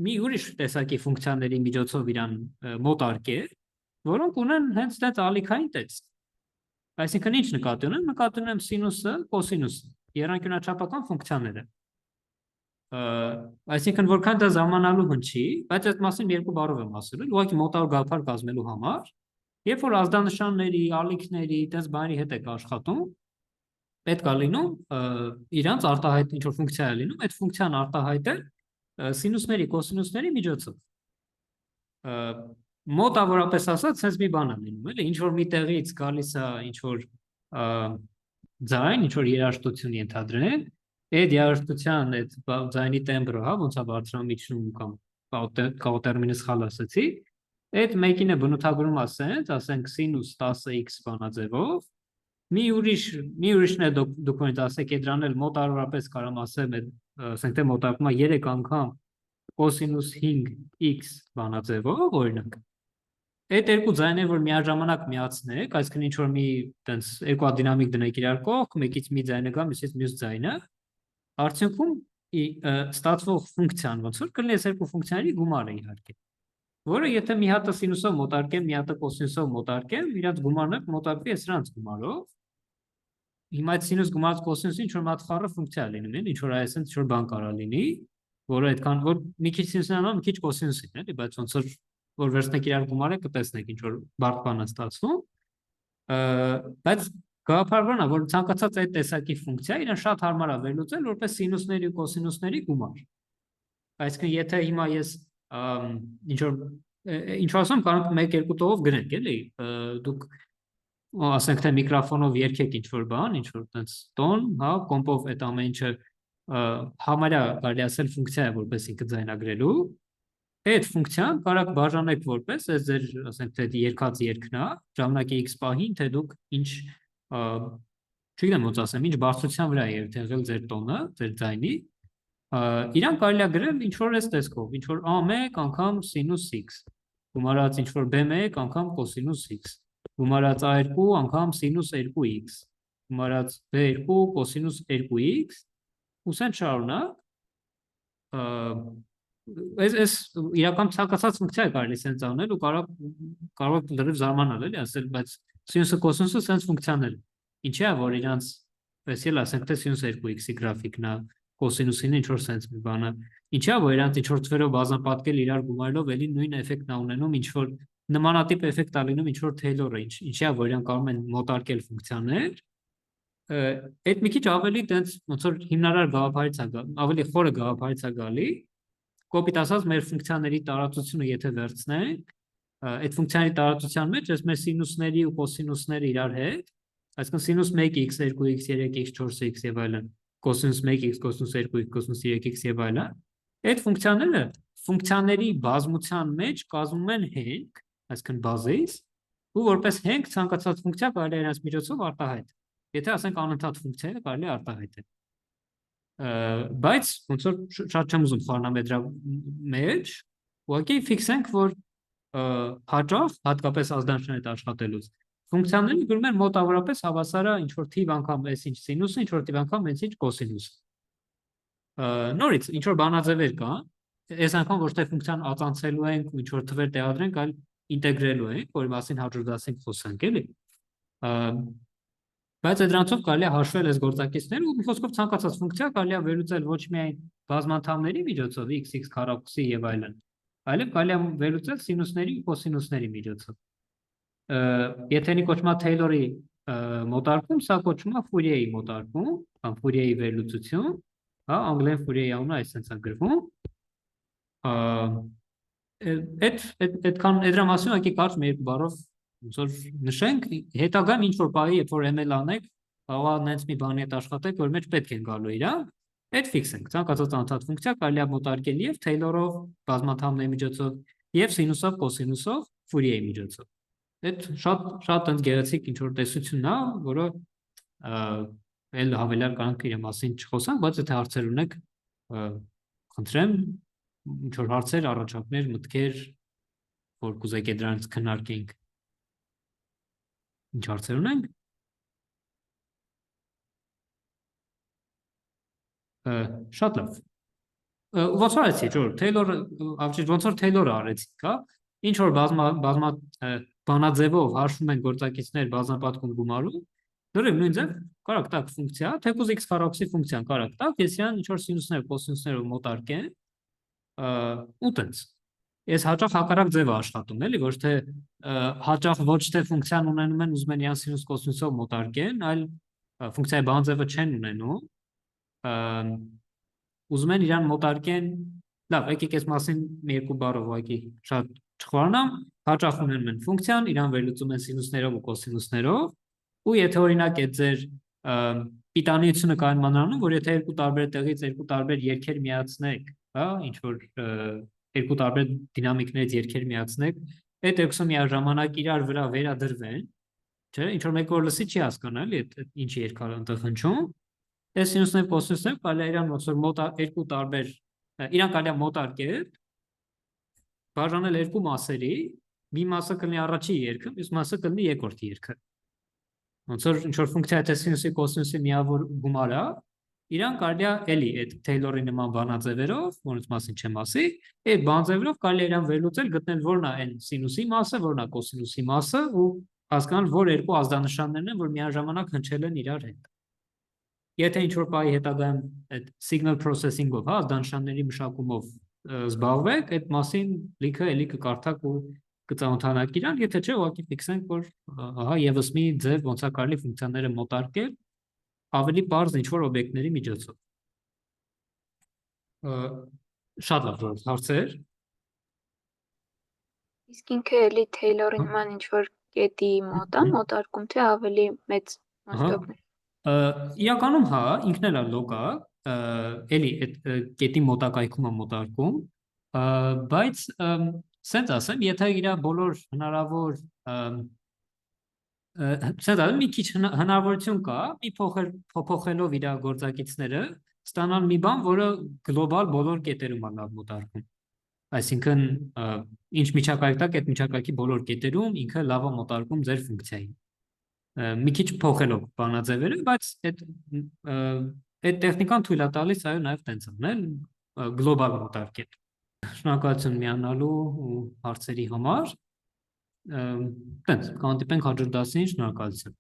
մի ուրիշ տեսակի ֆունկցիաների միջոցով իրան մոտարկել, որոնք ունեն հենց այդ ալիքային տեսք։ Այսինքն ինչ նկատի ունեմ, նկատի ունեմ սինուսը, կոսինուսը, եռանկյունաչափական ֆունկցիաները։ Այսինքն որքան դա ժամանալու հնչի, բայց այդ մասին երկու բառով եմ ասել, ուղղակի մոտավոր գաղափար կազմելու համար, երբ որ ազդանշանների, ալիքների, այդպես բաների հետ եք աշխատում, պետք է լինում իրանց արտահայտ ինչ որ ֆունկցիա է լինում, այդ ֆունկցիան արտահայտել սինուսների, կոսինուսների միջոցով։ Մոտավորապես ասած, sense մի բան է լինում, էլի, ինչ որ մի տեղից գալիս է ինչ որ ձայն, ինչ որ երաժշտություն ենթադրենք, այդ երաժշտության այդ ձայնի տեմբրը, հա, ոնց է բարձրանում իջնում կամ կաուտերմինը սխալ ասացի, այդ մեկին է բնութագրում ասենք սինուս 10x բանաձևով, մի ուրիշն է դոկումենտ ասեք, դրան էլ մոտավորապես կարամ ասեմ, ասենք թե մոտարկում է 3 անգամ կոսինուս 5x բանաձևով, օրինակ։ Այդ երկու ձայները, որ միաժամանակ միացնեք, այսինքն ինչ որ մի տենց երկու դինամիկ դնեք իրար կողք, մեկից մի ձայնը գա, մյուսից մյուս ձայնը, արդյունքում ստացվող ֆունկցիան ոնց որ կլինի այս երկու ֆունկցիաների գումարը իհարկե, որը եթե մի հատը սինուսով մոտարկեմ, մի հատը կոսինուսով մոտարկեմ, իրաց գումարը մոտարկվի սրանց գումարով։ Հիմա այդ սինուս գումարած կոսինուսը ինչ որ մի հատ խառը ֆունկցիա լինում, էլի, ինչ որ այսպես ինչ որ բան կարա լինի, որը այդքան որ մի քիչ սինուսն անում, մի քիչ կոսինուսին, էլի, բայց ոնց որ վերցնեք իրար գումարը կտեսնեք ինչ որ բարդ բան է ստացվում, բայց գաղափարն է, որ ցանկացած այդ տեսակի ֆունկցիա իրեն շատ հարմար է վերլուծել որպես սինուսների ու կոսինուսների գումար։ Այսինքն եթե հիմա ես ինչ ասում, կարող 1-2 տողով գրենք, էլի, դուք ասենք թե միկրոֆոնով երգեք ինչ որ բան, ինչ որ տենց տոն, հա, կոմպով այդ ամեն ինչը համարյա կարելի ասել ֆունկցիա է որպես ինքը ձայնագրելու, այդ ֆունկցիան կարող բաժանեք որպես այս ձեր ասենք թե երկած երգն է, ժամանակի x պահին, թե դուք ինչ չգիտեմ ոնց ասեմ, ինչ բարձրության վրա է երթեղել ձեր տոնը, ձեր ձայնի, իրան կարելի է գրել ինչ որ այս տեսքով, ինչ որ a1 անգամ սինուս x, գումարած ինչ որ b1 անգամ կոսինուս x, գումարած a2 անգամ սինուս 2x, գումարած b2 կոսինուս 2x, ու սենց շարունակ, այս իրական ցանկացած ֆունկցիա է կարելի սենց անել ու կարող լրիվ զարմանալ էլի ասել, բայց սինուսը կոսինուսը սենց ֆունկցիաներ են։ Ինչի է որ իրանց այսել ասենք թե սինուս 2x-ի գրաֆիկն է, կոսինուսին ինչ որ սենց մի բանը, Ինչա որ իրանց ինչ որ թվերով բազմապատկել իրար գումարելով էլի նույն էֆեկտն է ունենում, ինչ որ նմանատիպ էֆեկտ է լինում ինչ որ Taylor-ը, ինչա որ իրանք կարող են մոտարկել ֆունկցիաներ, այդ մի քիչ ավելի տենց ոնց որ հիմնարար գաղափարից է ավելի խորը գաղափարից է գալի, կոպիտ ասած մեր ֆունկցիաների տարածությունը եթե վերցնենք, այդ ֆունկցիաների տարածության մեջ այս մեր սինուսների ու կոսինուսները իրար հետ, այսինքն սինուս 1x, 2x, 3x, 4x եւ այլն, կոսինուս 1x, կոսինուս 2x, կոսինուս 3x եւ այլն, այդ ֆունկցիաները ֆունկցիաների բազմության մեջ կազմում են հենք, այսինքն բազիս, ու որպես հենք ցանկացած ֆունկցիա կարելի է իրենց միջոցով արտահայտել։ Եթե ասենք անընդհատ ֆունկցիա է, կարելի է արտահայտել։ Բայց ոնց որ շատ չեմ ուզում խառնամ դրա մեջ, ուղղակի ֆիքսենք, որ հաճախ հատկապես ազդանշանների հետ աշխատելուց ֆունկցիաները գրում են մոտավորապես հավասար է ինչ որ թիվ անգամ այս ինչ սինուսը, ինչ որ թիվ անգամ այս ինչ կոսինուսը։ Նորից ինչ որ բանաձևեր կա, այս անգամ ոչ թե ֆունկցիան ածանցելու ենք ու ինչ որ թվեր տեղադրենք, այլ ինտեգրելու ենք, որի մասին հաջորդ դասին խոսանք, էլի։ Բայց դրանցով կարելի է հաշվել այս գործակիցները ու մի խոսքով ցանկացած ֆունկցիա կարելի է վերլուծել ոչ միայն բազմանդամների միջոցով x քառակուսի եւ այլն, այլև կարելի է վերլուծել սինուսների ու կոսինուսների միջոցով։ Եթե նի կոչվում է Taylor-ի մոտարկում, սա կոչվում է Fourier-ի մոտարկում, կամ Fourier-ի վերլուծություն, հա, անգլերեն Fourier-ի անունը այսպես է գրվում։ Այդքան դրա մասին ակի կարճ մի երկու բառով ոնց որ նշենք, հետագայում ինչ որ բանի, երբ որ ML անեք, կարող է նենց մի բանի հետ աշխատեք, որ մեջ պետք է գալու իրա, այդ ֆիքսենք, ցանկացած անընդհատ ֆունկցիա կարելի է մոտարկել եւ Taylor-ով, բազմաթամների միջոցով, եւ սինուսով, կոսինուսով, Fourier-ի միջոցով։ Այդ շատ գեղեցիկ ինչ որ տեսություն է, որը էլ հավելյալ կանք իր մասին չխոսանք, բայց եթե հարցեր ունեք, խնդրեմ, ինչ որ հարցեր, առաջարկներ, մտքեր, որ կուզեք դրանից քննարկենք։ Ինչ հարցեր ունենք։ Շատ լավ։ Ոնց որ ասեցի, որ Taylor-ը, ոնց որ Taylor-ը արեցինք, հա, ինչ որ բազմա բանաձևով հաշվում են գործակիցներ բազմապատկում գումարում, դրիվ նույն ձև կարակ տակ ֆունկցիա, թեկուզ x քառակուսի ֆունկցիան կարակ տակ, ես իրան ինչ որ սինուսներ, կոսինուսներով մոտարկեմ, ու տենց։ Ես հաճախ հակառակ ձև աշխատում, էլի, ոչ թե հաճախ ոչ թե ֆունկցիան ունենում են, ուզում են իրան սինուս կոսինուսով մոտարկեն, այլ ֆունկցիայի բանաձևը չեն ունենում, ուզում են իրան մոտարկեն, լավ, եկեք այս մասին մի երկու բառով ուղղակի շատ չխորանամ, հաճախ ունենում են ֆունկցիան, իրան վերլուծում են սինուսներով ու կոսինուսներով, ու եթե օրինակ այդ ձեր պիտանիությունը կայմանանում, որ եթե երկու տարբեր տեղից երկու տարբեր երգեր միացնեք, հա, ինչ որ երկու տարբեր դինամիկներից երգեր միացնեք, այդ երկուսը միաժամանակ իրար վրա վերադրվեն, չէ, ինչ որ մեկը որ լսի չի հասկանալ, էլի ինչ երգ է այնտեղ հնչում, այս սինուսներ կոսինուսներ կարելի է իրան ոնց որ երկու տարբեր իրան կարելի է մոտարկել, բաժանել երկու մասերի, մի մասը կլինի առաջի երգը, մյուս մասը կլինի երկրորդ երգը։ Ոնց որ ինչ որ ֆունկցիա թե սինուսի կոսինուսի միավոր գումար է, իրան կարելի է էլի այդ Taylor-ի նման բանաձևերով, որոնց մասին չեմ ասի, այդ բանաձևերով կարելի է իրան վերլուծել, գտնել որն է այն սինուսի մասը, որն է կոսինուսի մասը ու հասկանալ, որ երկու ազդանշաններն են, որ միաժամանակ հնչել են իրար հետ։ Եթե ինչ որ բայի հետագայում այդ signal processing-ով, հա, ազդանշանների մշակումով զբաղվեք, այդ մասին լիքը էլի կկարդաք ու կծանոթանաք իրան, եթե չէ, ուղղակի ֆիքսենք, որ ահա եւս մի ձև ոնց է կարելի ֆունկցիաները մոտարկել ավելի པարզ ինչ-որ օբյեկտների միջոցով։ Շատ լավ, հարցեր։ Իսկ ինքը էլի Taylor-ի նման ինչ-որ կետի մոտ է մոտարկում, թե ավելի մեծ մասշտաբն է։ Իրականում հա, ինքն էլ է լոկա, էլի այդ կետի մոտակայքում է մոտարկում, բայց սենց ասեմ, եթե իր բոլոր հնարավոր սենց ասեմ, մի քիչ հնարավորություն կա, մի փոփոխելով իր գործակիցները, ստանալ մի բան, որը գլոբալ բոլոր կետերում է լավ մոտարկում։ Այսինքն, ինչ միջակայք տակ, այդ միջակայքի բոլոր կետերում ինքը լավ է մոտարկում ձեր ֆունկցիային։ Մի քիչ փոխելով բանաձևերը, բայց այդ տեխնիկան թույլ է տալիս այո նաև տենց անել, գլոբալ մոտարկել։ Շնորհակալություն միանալու ու հարցերի համար։ Տենց, կհանդիպենք հաջորդ դասին, շնորհակալություն։